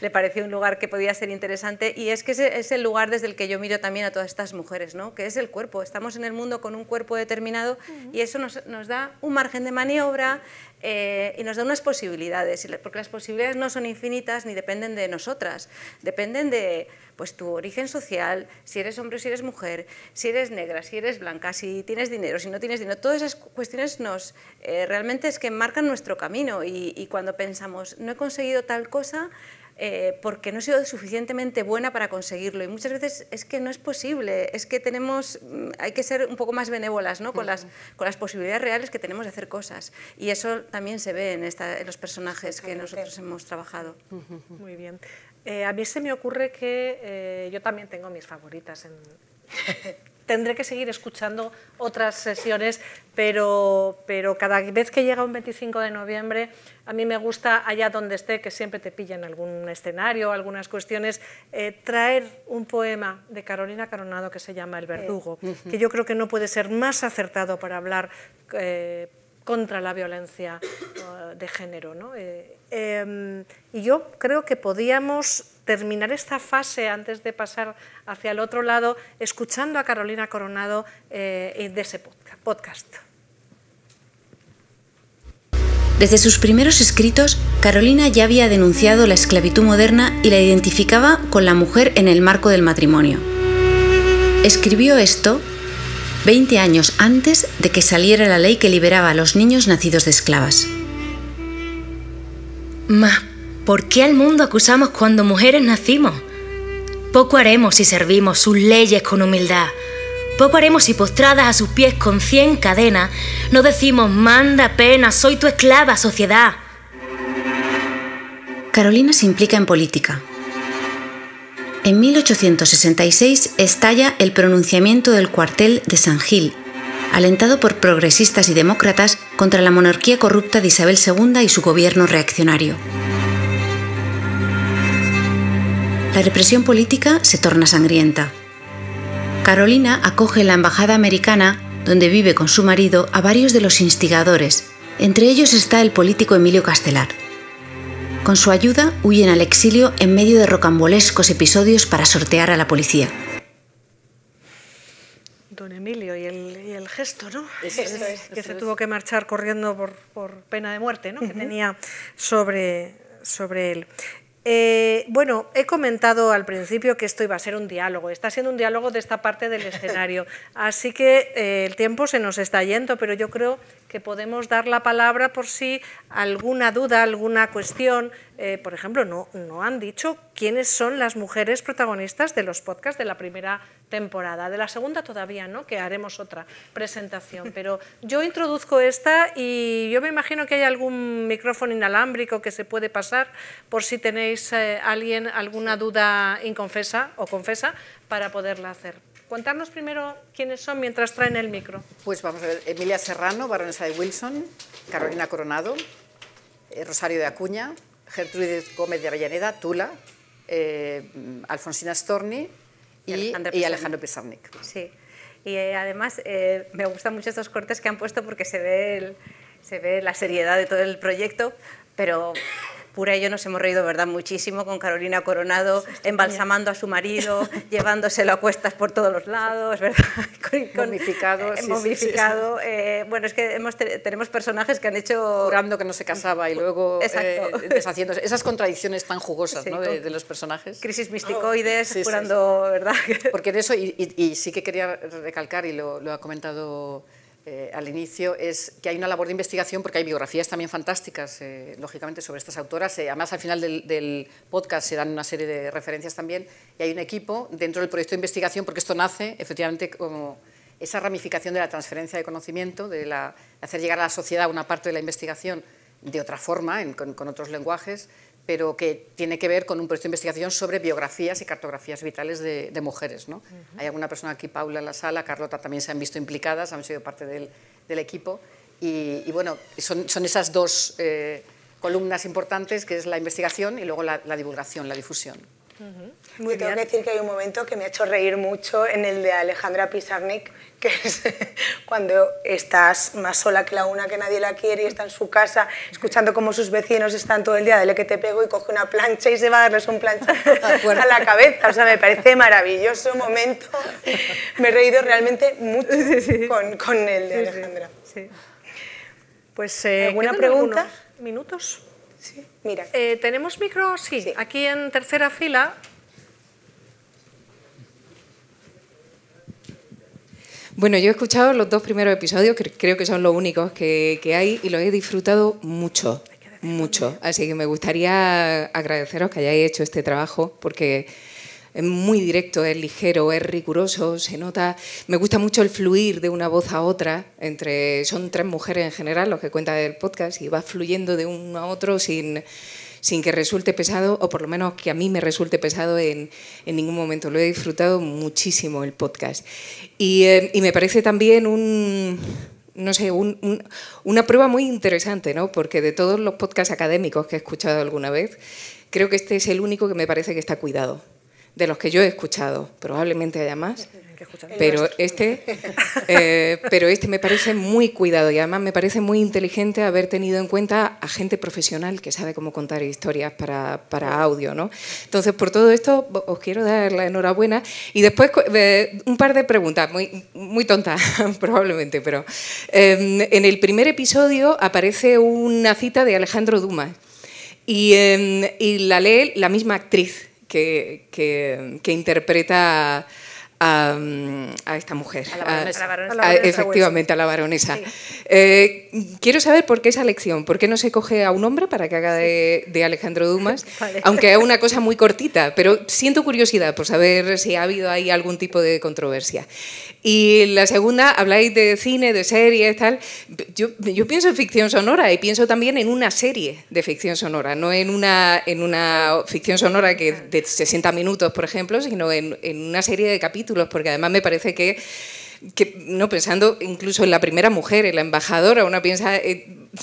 Le pareció un lugar que podía ser interesante, y es que es el lugar desde el que yo miro también a todas estas mujeres, ¿no? Que es el cuerpo. Estamos en el mundo con un cuerpo determinado, y eso nos da un margen de maniobra, y nos da unas posibilidades, porque las posibilidades no son infinitas ni dependen de nosotras, dependen de pues tu origen social, si eres hombre o si eres mujer, si eres negra, si eres blanca, si tienes dinero, si no tienes dinero, todas esas cuestiones realmente es que marcan nuestro camino y cuando pensamos, no he conseguido tal cosa, porque no he sido suficientemente buena para conseguirlo, y muchas veces es que no es posible, es que hay que ser un poco más benévolas, ¿no? con las posibilidades reales que tenemos de hacer cosas, y eso también se ve en los personajes que nosotros hemos trabajado. Muy bien. A mí se me ocurre que yo también tengo mis favoritas. Tendré que seguir escuchando otras sesiones, pero cada vez que llega un 25 de noviembre, a mí me gusta, allá donde esté, que siempre te pillan algún escenario, algunas cuestiones, traer un poema de Carolina Coronado que se llama El verdugo, que yo creo que no puede ser más acertado para hablar contra la violencia de género, ¿no? Y yo creo que podíamos terminar esta fase antes de pasar hacia el otro lado escuchando a Carolina Coronado de ese podcast. Desde sus primeros escritos, Carolina ya había denunciado la esclavitud moderna y la identificaba con la mujer en el marco del matrimonio. Escribió esto 20 años antes de que saliera la ley que liberaba a los niños nacidos de esclavas. Mas, ¿por qué al mundo acusamos cuando mujeres nacimos? Poco haremos si servimos sus leyes con humildad. Poco haremos si postradas a sus pies con 100 cadenas no decimos manda pena, soy tu esclava, sociedad. Carolina se implica en política. En 1866 estalla el pronunciamiento del cuartel de San Gil, alentado por progresistas y demócratas contra la monarquía corrupta de Isabel II y su gobierno reaccionario. La represión política se torna sangrienta. Carolina acoge en la embajada americana, donde vive con su marido, a varios de los instigadores. Entre ellos está el político Emilio Castelar. Con su ayuda huyen al exilio en medio de rocambolescos episodios para sortear a la policía. Don Emilio y el gesto, ¿no? Eso que se tuvo que marchar corriendo por pena de muerte, ¿no? Que tenía sobre él. Bueno, he comentado al principio que esto iba a ser un diálogo, está siendo un diálogo de esta parte del escenario, así que el tiempo se nos está yendo, pero yo creo que podemos dar la palabra por si alguna duda, alguna cuestión. Por ejemplo, no han dicho quiénes son las mujeres protagonistas de los podcasts de la primera temporada. De la segunda todavía no, que haremos otra presentación, pero yo introduzco esta y yo me imagino que hay algún micrófono inalámbrico que se puede pasar por si tenéis alguna duda inconfesa o confesa para poderla hacer. Contarnos primero quiénes son mientras traen el micro. Pues vamos a ver, Emilia Serrano, baronesa de Wilson, Carolina Coronado, Rosario de Acuña, Gertrudis Gómez de Avellaneda, Tula, Alfonsina Storni y Alejandro Pizarnik. Sí, y además me gustan mucho estos cortes que han puesto porque se ve la seriedad de todo el proyecto, pero Pura y yo nos hemos reído, ¿verdad?, muchísimo con Carolina Coronado, embalsamando a su marido, llevándoselo a cuestas por todos los lados, ¿verdad? Momificado. Momificado. Sí. Bueno, es que tenemos personajes que han hecho... Jurando que no se casaba y luego deshaciéndose. Esas contradicciones tan jugosas, ¿no?, de los personajes. Crisis misticoides, jurando, ¿verdad? Porque de eso, y sí que quería recalcar, y lo ha comentado al inicio, es que hay una labor de investigación, porque hay biografías también fantásticas, lógicamente, sobre estas autoras. Además, al final del podcast se dan una serie de referencias también, y hay un equipo dentro del proyecto de investigación, porque esto nace efectivamente como esa ramificación de la transferencia de conocimiento, de hacer llegar a la sociedad una parte de la investigación de otra forma, con otros lenguajes, pero que tiene que ver con un proyecto de investigación sobre biografías y cartografías vitales de mujeres, ¿no? Hay alguna persona aquí, Paula en la sala, Carlota también se han visto implicadas, han sido parte del equipo, y bueno, son esas dos columnas importantes, que es la investigación y luego la divulgación, la difusión. Muy tengo que decir que hay un momento que me ha hecho reír mucho en el de Alejandra Pizarnik, que es cuando estás más sola que la una, que nadie la quiere, y está en su casa escuchando cómo sus vecinos están todo el día, dale que te pego, y coge una plancha y se va a darles un planchazo a la cabeza. O sea, me parece maravilloso momento. Me he reído realmente mucho con el de Alejandra. Sí. Pues, ¿alguna pregunta? ¿Minutos? Sí, mira. ¿Tenemos micro? Sí, aquí en tercera fila. Bueno, yo he escuchado los 2 primeros episodios, creo que son los únicos que hay, y los he disfrutado mucho, mucho. Así que me gustaría agradeceros que hayáis hecho este trabajo, porque es muy directo, es ligero, es riguroso, se nota. Me gusta mucho el fluir de una voz a otra. Son 3 mujeres en general los que cuentan el podcast, y va fluyendo de uno a otro sin que resulte pesado, o por lo menos que a mí me resulte pesado en ningún momento. Lo he disfrutado muchísimo el podcast. Y me parece también una prueba muy interesante, ¿no? Porque de todos los podcasts académicos que he escuchado alguna vez, creo que este es el único que me parece que está cuidado. De los que yo he escuchado, probablemente haya más, pero este me parece muy cuidado, y además me parece muy inteligente haber tenido en cuenta a gente profesional que sabe cómo contar historias para audio, ¿no? Entonces, por todo esto, os quiero dar la enhorabuena. Y después un par de preguntas, muy tontas probablemente, pero en el primer episodio aparece una cita de Alejandro Dumas, y la lee la misma actriz que interpreta a esta mujer. A la baronesa. Efectivamente, a la baronesa. Sí. Quiero saber por qué esa elección. ¿Por qué no se coge a un hombre para que haga de Alejandro Dumas? Vale. Aunque es una cosa muy cortita, pero siento curiosidad por saber si ha habido ahí algún tipo de controversia. Y la segunda, habláis de cine, de series, tal. Yo pienso en ficción sonora, y pienso también en una serie de ficción sonora, no en una ficción sonora que de 60 minutos, por ejemplo, sino en una serie de capítulos, porque además me parece que no, pensando incluso en la primera mujer, en la embajadora, uno piensa,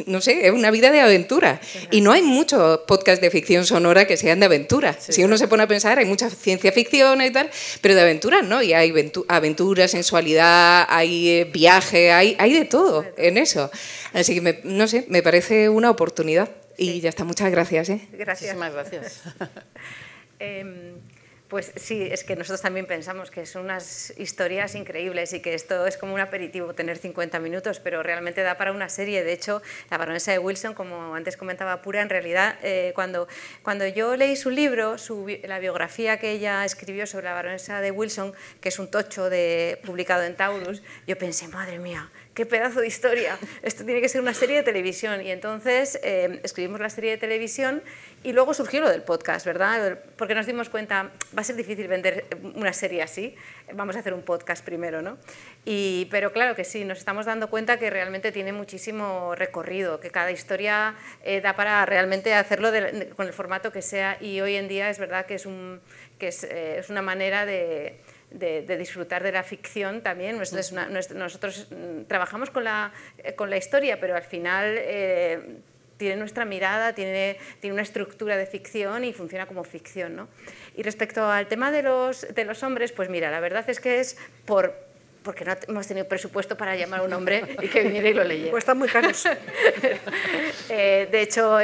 no sé, es una vida de aventura. Y no hay muchos podcasts de ficción sonora que sean de aventura. Sí, si uno se pone a pensar, hay mucha ciencia ficción y tal, pero de aventuras no, y hay aventura, sensualidad, hay viaje, hay de todo en eso. Así que, no sé, me parece una oportunidad. Y ya está, muchas gracias. Gracias. Muchísimas gracias. Pues sí, es que nosotros también pensamos que son unas historias increíbles y que esto es como un aperitivo, tener 50 minutos, pero realmente da para una serie. De hecho, La baronesa de Wilson, como antes comentaba Pura, en realidad, cuando yo leí su libro, la biografía que ella escribió sobre la baronesa de Wilson, que es un tocho publicado en Taurus, yo pensé, madre mía, qué pedazo de historia, esto tiene que ser una serie de televisión. Y entonces escribimos la serie de televisión, y luego surgió lo del podcast, ¿verdad? Porque nos dimos cuenta, va a ser difícil vender una serie así, vamos a hacer un podcast primero, ¿no? Pero claro que sí, nos estamos dando cuenta que realmente tiene muchísimo recorrido, que cada historia da para realmente hacerlo con el formato que sea, y hoy en día es verdad que es una manera de disfrutar de la ficción también. Nosotros trabajamos con la historia, pero al final tiene nuestra mirada, tiene una estructura de ficción y funciona como ficción, ¿no? Y respecto al tema de los hombres, pues mira, la verdad es que es porque no hemos tenido presupuesto para llamar a un hombre y que viniera y lo leyera. Pues están muy caros. De hecho,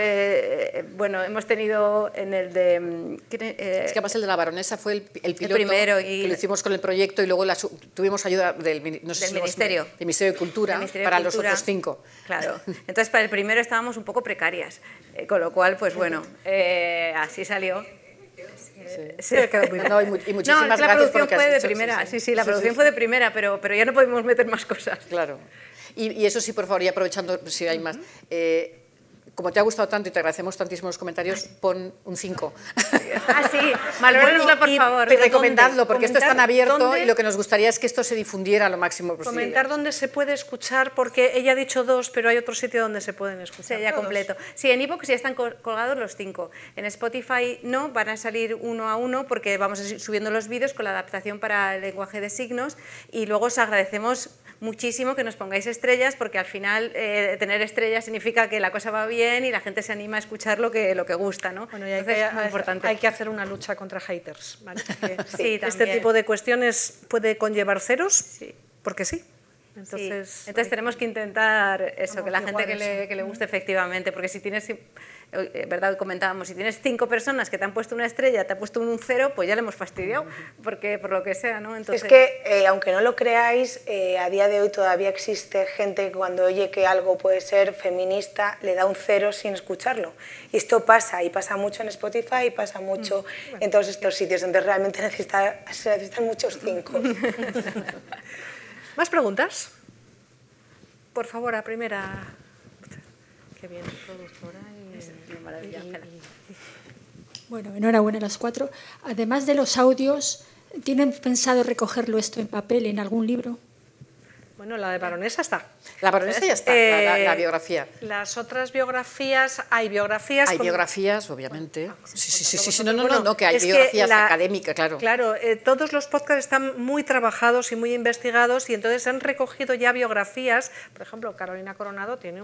bueno, hemos tenido en el de... es que además el de la baronesa fue el piloto, primero, que lo hicimos con el proyecto, y luego tuvimos ayuda del Ministerio de Cultura para los otros 5. Claro, entonces para el primero estábamos un poco precarias, con lo cual, pues bueno, así salió. Sí, quedó muy bien. No, y muchísimas gracias. La producción fue de primera, sí, la producción fue de primera, pero ya no podemos meter más cosas. Claro. Y eso sí, por favor, y aprovechando si hay más, como te ha gustado tanto y te agradecemos tantísimo los comentarios, pon un 5. Ah, sí, valórenoslo, por favor. Recomendadlo, porque esto está en abierto, y lo que nos gustaría es que esto se difundiera lo máximo posible. Comentar dónde se puede escuchar, porque ella ha dicho 2, pero hay otro sitio donde se pueden escuchar. Sí, ya completo. Sí, en iVoox ya están colgados los 5. En Spotify no, van a salir uno a uno, porque vamos a ir subiendo los vídeos con la adaptación para el lenguaje de signos, y luego os agradecemos muchísimo que nos pongáis estrellas, porque al final tener estrellas significa que la cosa va bien y la gente se anima a escuchar lo que gusta, ¿no? Bueno, y hay que hacer una lucha contra haters, ¿vale? Sí, este tipo de cuestiones puede conllevar ceros, sí, porque sí. Entonces tenemos que intentar eso, que la gente que le guste efectivamente, porque si tienes, verdad, comentábamos, si tienes 5 personas que te han puesto una estrella, te ha puesto un 0, pues ya le hemos fastidiado, porque por lo que sea, ¿no? Entonces... Es que, aunque no lo creáis, a día de hoy todavía existe gente que cuando oye que algo puede ser feminista, le da un 0 sin escucharlo. Y esto pasa, y pasa mucho en Spotify, y pasa mucho en todos estos sitios, donde realmente se necesitan muchos 5. ¿Más preguntas? Por favor, a primera. Qué bien, productora y maravilla. Bueno, enhorabuena a las 4. Además de los audios, ¿tienen pensado recogerlo esto en papel, en algún libro? Bueno, la de Baronesa está. La Baronesa ya está, la biografía. Las otras biografías, hay biografías... Hay biografías, obviamente. Sí, no, que hay biografías académicas, claro. Claro, todos los podcasts están muy trabajados y muy investigados y entonces han recogido ya biografías. Por ejemplo, Carolina Coronado tiene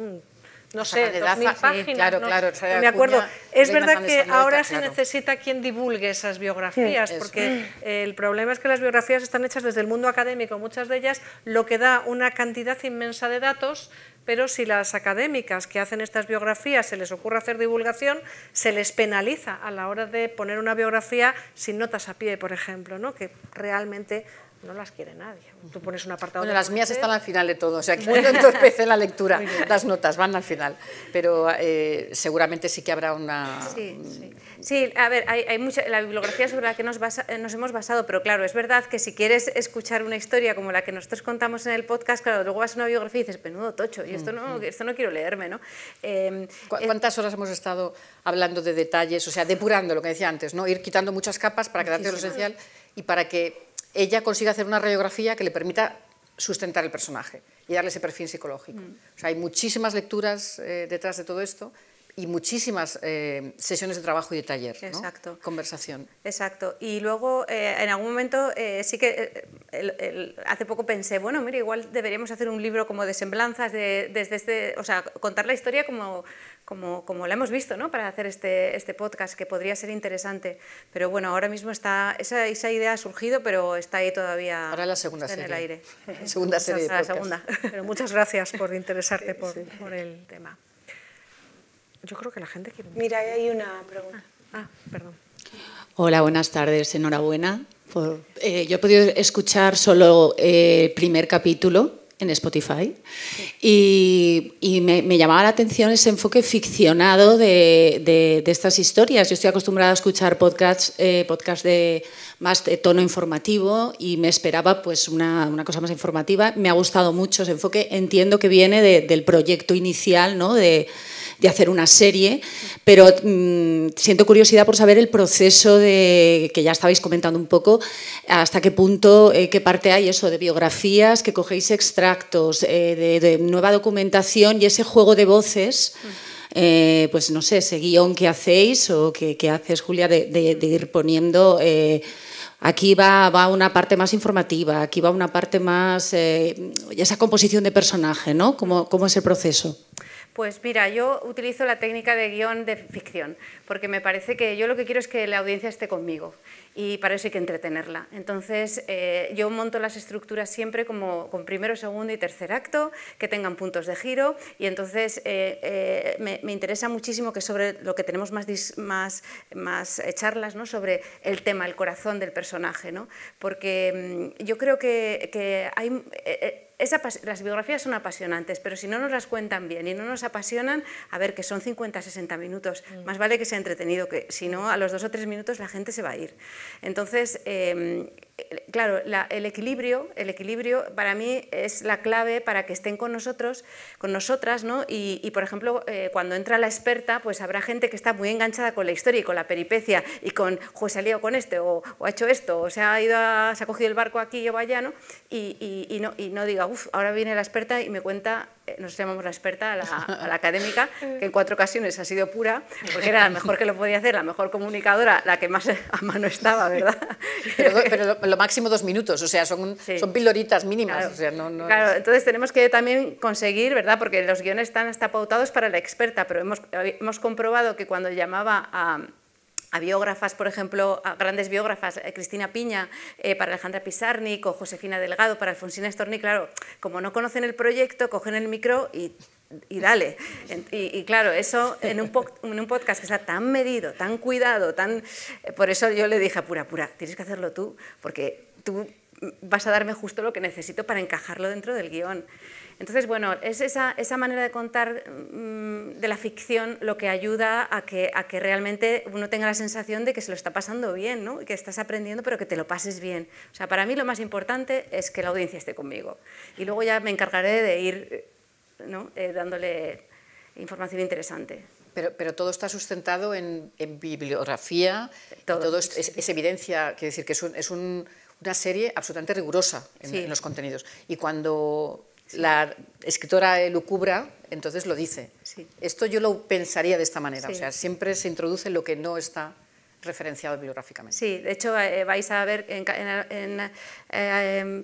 no sé, 2000 páginas. Claro, claro. Me acuerdo. Es verdad que ahora se necesita quien divulgue esas biografías, porque el problema es que las biografías están hechas desde el mundo académico, muchas de ellas, lo que da una cantidad inmensa de datos, pero si las académicas que hacen estas biografías se les ocurre hacer divulgación, se les penaliza a la hora de poner una biografía sin notas a pie, por ejemplo, ¿no? Que realmente no las quiere nadie. Tú pones un apartado. Bueno, las mías están al final de todo, o sea que no entorpece la lectura. Las notas van al final, pero seguramente sí que habrá una... Sí, a ver, hay mucha, la bibliografía sobre la que nos hemos basado, pero claro, es verdad que si quieres escuchar una historia como la que nosotros contamos en el podcast, claro, luego vas a una biografía y dices, menudo tocho, y esto no quiero leerme, ¿no? ¿Cuántas horas hemos estado hablando de detalles, o sea, depurando lo que decía antes, ¿no? Ir quitando muchas capas para quedarte lo esencial y para que ella consigue hacer una radiografía que le permita sustentar el personaje y darle ese perfil psicológico. O sea, hay muchísimas lecturas detrás de todo esto y muchísimas sesiones de trabajo y de taller, ¿no? Exacto. Conversación. Exacto. Y luego, en algún momento, sí que hace poco pensé, bueno, mira, igual deberíamos hacer un libro como de semblanzas, o sea, contar la historia como la hemos visto, ¿no? Para hacer este podcast, que podría ser interesante. Pero bueno, ahora mismo esa idea ha surgido, pero está ahí todavía. Ahora la segunda serie. En el aire. Segunda serie de podcast. La segunda. Pero muchas gracias por interesarte por el tema. Yo creo que la gente quiere... Mira, hay una pregunta. Perdón. Hola, buenas tardes, enhorabuena. Yo he podido escuchar solo el primer capítulo en Spotify y me llamaba la atención ese enfoque ficcionado de estas historias. Yo estoy acostumbrada a escuchar podcasts de más de tono informativo y me esperaba pues una cosa más informativa. Me ha gustado mucho ese enfoque. Entiendo que viene del proyecto inicial, ¿no? de hacer una serie, pero siento curiosidad por saber el proceso que ya estabais comentando un poco, hasta qué punto, qué parte hay eso de biografías, que cogéis extractos, de nueva documentación y ese juego de voces, pues no sé, ese guión que hacéis o que haces, Julia, de ir poniendo... Aquí va una parte más informativa, aquí va una parte más... esa composición de personaje, ¿no? ¿Cómo es el proceso? Pues mira, yo utilizo la técnica de guión de ficción, porque me parece que yo lo que quiero es que la audiencia esté conmigo y para eso hay que entretenerla. Entonces, yo monto las estructuras siempre como con primero, segundo y tercer acto, que tengan puntos de giro y entonces me interesa muchísimo que sobre lo que tenemos más charlas, ¿no? Sobre el tema, el corazón del personaje, ¿no? Porque yo creo que hay... las biografías son apasionantes, pero si no nos las cuentan bien y no nos apasionan, a ver, que son 50-60 minutos, más vale que sea entretenido, que si no, a los 2 o 3 minutos la gente se va a ir. Entonces, claro, el equilibrio para mí es la clave para que estén con nosotros, con nosotras, ¿no? Y por ejemplo, cuando entra la experta, pues habrá gente que está muy enganchada con la historia y con la peripecia y con, se ha liado con este, o ha hecho esto, o se ha cogido el barco aquí o allá, ¿no? Y no diga, ahora viene la experta y me cuenta, nos llamamos la experta, a la académica, que en 4 ocasiones ha sido pura, porque era la mejor que lo podía hacer, la mejor comunicadora, la que más a mano estaba, ¿verdad? Pero lo máximo 2 minutos, o sea, son pildoritas mínimas. Claro, o sea, claro, entonces tenemos que también conseguir, ¿verdad? Porque los guiones están hasta pautados para la experta, pero hemos comprobado que cuando llamaba a biógrafas, por ejemplo, a grandes biógrafas, Cristina Piña para Alejandra Pizarnik o Josefina Delgado para Alfonsina Storni, claro, como no conocen el proyecto, cogen el micro y dale. Y claro, eso en un podcast que está tan medido, tan cuidado, por eso yo le dije a Pura, tienes que hacerlo tú, porque tú vas a darme justo lo que necesito para encajarlo dentro del guión. Entonces, bueno, es esa manera de contar de la ficción lo que ayuda a que realmente uno tenga la sensación de que se lo está pasando bien, ¿no? Que estás aprendiendo, pero que te lo pases bien. O sea, para mí lo más importante es que la audiencia esté conmigo. Y luego ya me encargaré de ir, ¿no? Dándole información interesante. Pero todo está sustentado en bibliografía, todo es evidencia, quiere decir que es una serie absolutamente rigurosa en los contenidos. Y cuando la escritora lucubra, entonces lo dice. Sí. Esto yo lo pensaría de esta manera, Sí. o sea, siempre se introduce lo que no está referenciado bibliográficamente. Sí, de hecho vais a ver, en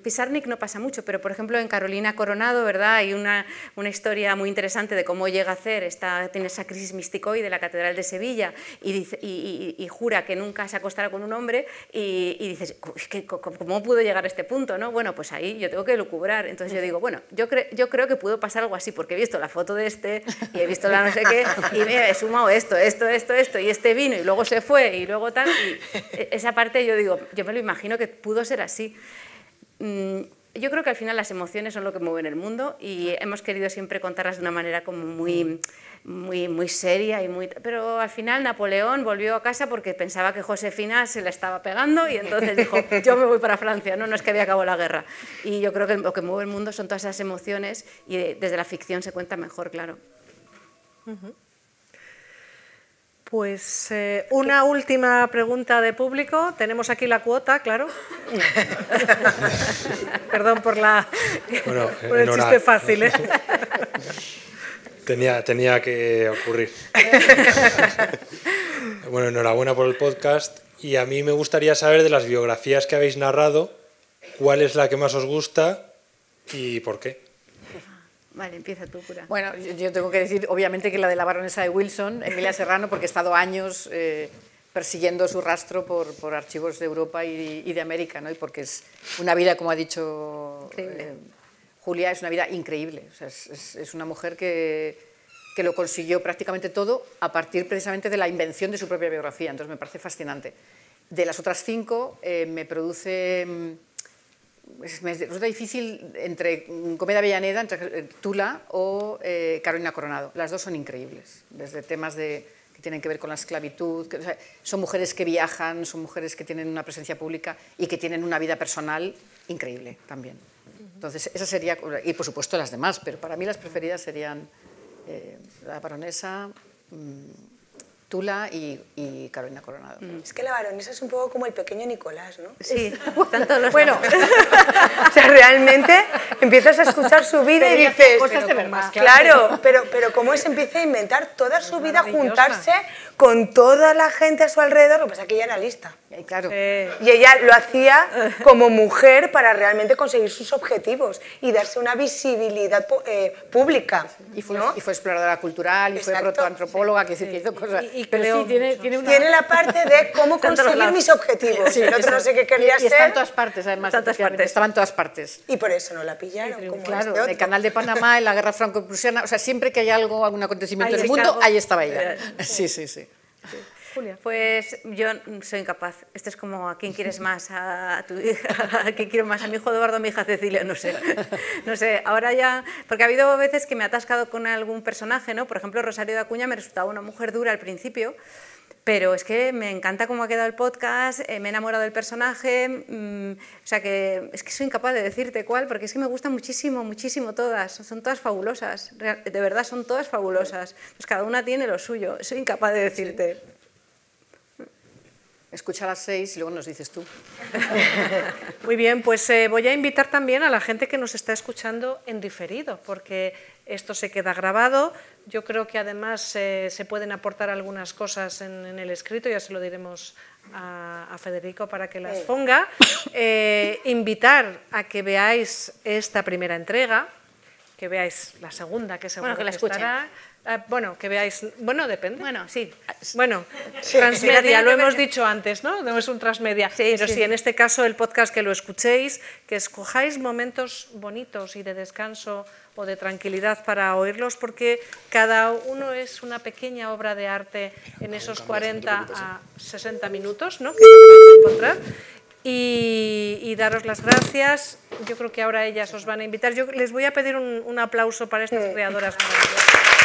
Pizarnik no pasa mucho, pero por ejemplo en Carolina Coronado, ¿verdad? Hay una historia muy interesante de cómo llega a hacer, tiene esa crisis misticoide de la Catedral de Sevilla y jura que nunca se acostará con un hombre y dices, ¿cómo pudo llegar a este punto? ¿No? Bueno, pues ahí yo tengo que lucubrar, entonces yo digo, bueno, yo creo que pudo pasar algo así, porque he visto la foto de este y he visto la no sé qué y mira, he sumado esto y este vino y luego se fue y luego tal, y esa parte yo digo, yo me lo imagino que pudo ser así. Yo creo que al final las emociones son lo que mueven el mundo y hemos querido siempre contarlas de una manera como muy seria pero al final Napoleón volvió a casa porque pensaba que Josefina se la estaba pegando y entonces dijo, yo me voy para Francia, no es que había acabado la guerra. Y yo creo que lo que mueve el mundo son todas esas emociones y desde la ficción se cuenta mejor, claro. Pues una última pregunta de público. Tenemos aquí la cuota, claro. Perdón por el chiste fácil, ¿eh? Tenía que ocurrir. Bueno, enhorabuena por el podcast. Y a mí me gustaría saber de las biografías que habéis narrado, ¿cuál es la que más os gusta y por qué? Vale, empieza tú, Pura. Bueno, yo tengo que decir, obviamente, que la de la baronesa de Wilson, Emilia Serrano, porque he estado años persiguiendo su rastro por archivos de Europa y de América, ¿no? Y porque es una vida, como ha dicho Julia, es una vida increíble. O sea, es una mujer que lo consiguió prácticamente todo a partir precisamente de la invención de su propia biografía. Entonces me parece fascinante. De las otras 5 me resulta difícil entre Comedia Avellaneda, entre Tula o Carolina Coronado. Las dos son increíbles, desde temas que tienen que ver con la esclavitud. O sea, son mujeres que viajan, son mujeres que tienen una presencia pública y que tienen una vida personal increíble también. Entonces, esa sería, y por supuesto las demás, pero para mí las preferidas serían la baronesa, Tula y Carolina Coronado. Es que la baronesa es un poco como el pequeño Nicolás, ¿no? Sí, tanto los bueno, o sea, realmente empiezas a escuchar su vida y dices, cosas de verdad. Claro, pero cómo se empieza a inventar toda su vida, juntarse con toda la gente a su alrededor, lo que pasa es que ella era lista. Claro. Y ella lo hacía como mujer para realmente conseguir sus objetivos y darse una visibilidad pública. Y fue, ¿no? y fue exploradora cultural, y fue protoantropóloga, que hizo cosas. Pero sí, tiene la parte de cómo conseguir mis objetivos. Sí, el otro no sé qué quería ser. Y está en todas partes, además. Estaba en todas partes. Y por eso no la pillaron. Como claro, en el Canal de Panamá, en la Guerra Franco-Prusiana, o sea, siempre que hay algún acontecimiento en el mundo, ahí estaba ella. Sí. Julia. Pues yo soy incapaz. Esto es como a quién quieres más, a tu hija, a quién quiero más, a mi hijo Eduardo, a mi hija Cecilia, no sé. No sé, ahora ya, porque ha habido veces que me he atascado con algún personaje, ¿no? Por ejemplo, Rosario de Acuña me resultaba una mujer dura al principio, pero es que me encanta cómo ha quedado el podcast, me he enamorado del personaje, o sea que es que soy incapaz de decirte cuál, porque es que me gustan muchísimo, muchísimo todas, son todas fabulosas, de verdad son todas fabulosas, pues cada una tiene lo suyo, soy incapaz de decirte. Escucha a las 6 y luego nos dices tú. Muy bien, pues voy a invitar también a la gente que nos está escuchando en diferido, porque esto se queda grabado. Yo creo que además se pueden aportar algunas cosas en el escrito, ya se lo diremos a Federico para que las ponga. Invitar a que veáis esta primera entrega, que veáis la segunda, que seguro que la escuchen. estará. Bueno, que veáis, bueno, depende. Bueno, sí. Bueno, transmedia, lo hemos dicho antes, ¿no? No es un transmedia. Pero sí, en este caso el podcast que lo escuchéis, que escojáis momentos bonitos y de descanso o de tranquilidad para oírlos, porque cada uno es una pequeña obra de arte en esos 40 a 60 minutos, ¿no? Que vais a encontrar. y daros las gracias. Yo creo que ahora ellas os van a invitar. Yo les voy a pedir un aplauso para estas creadoras maravillosas.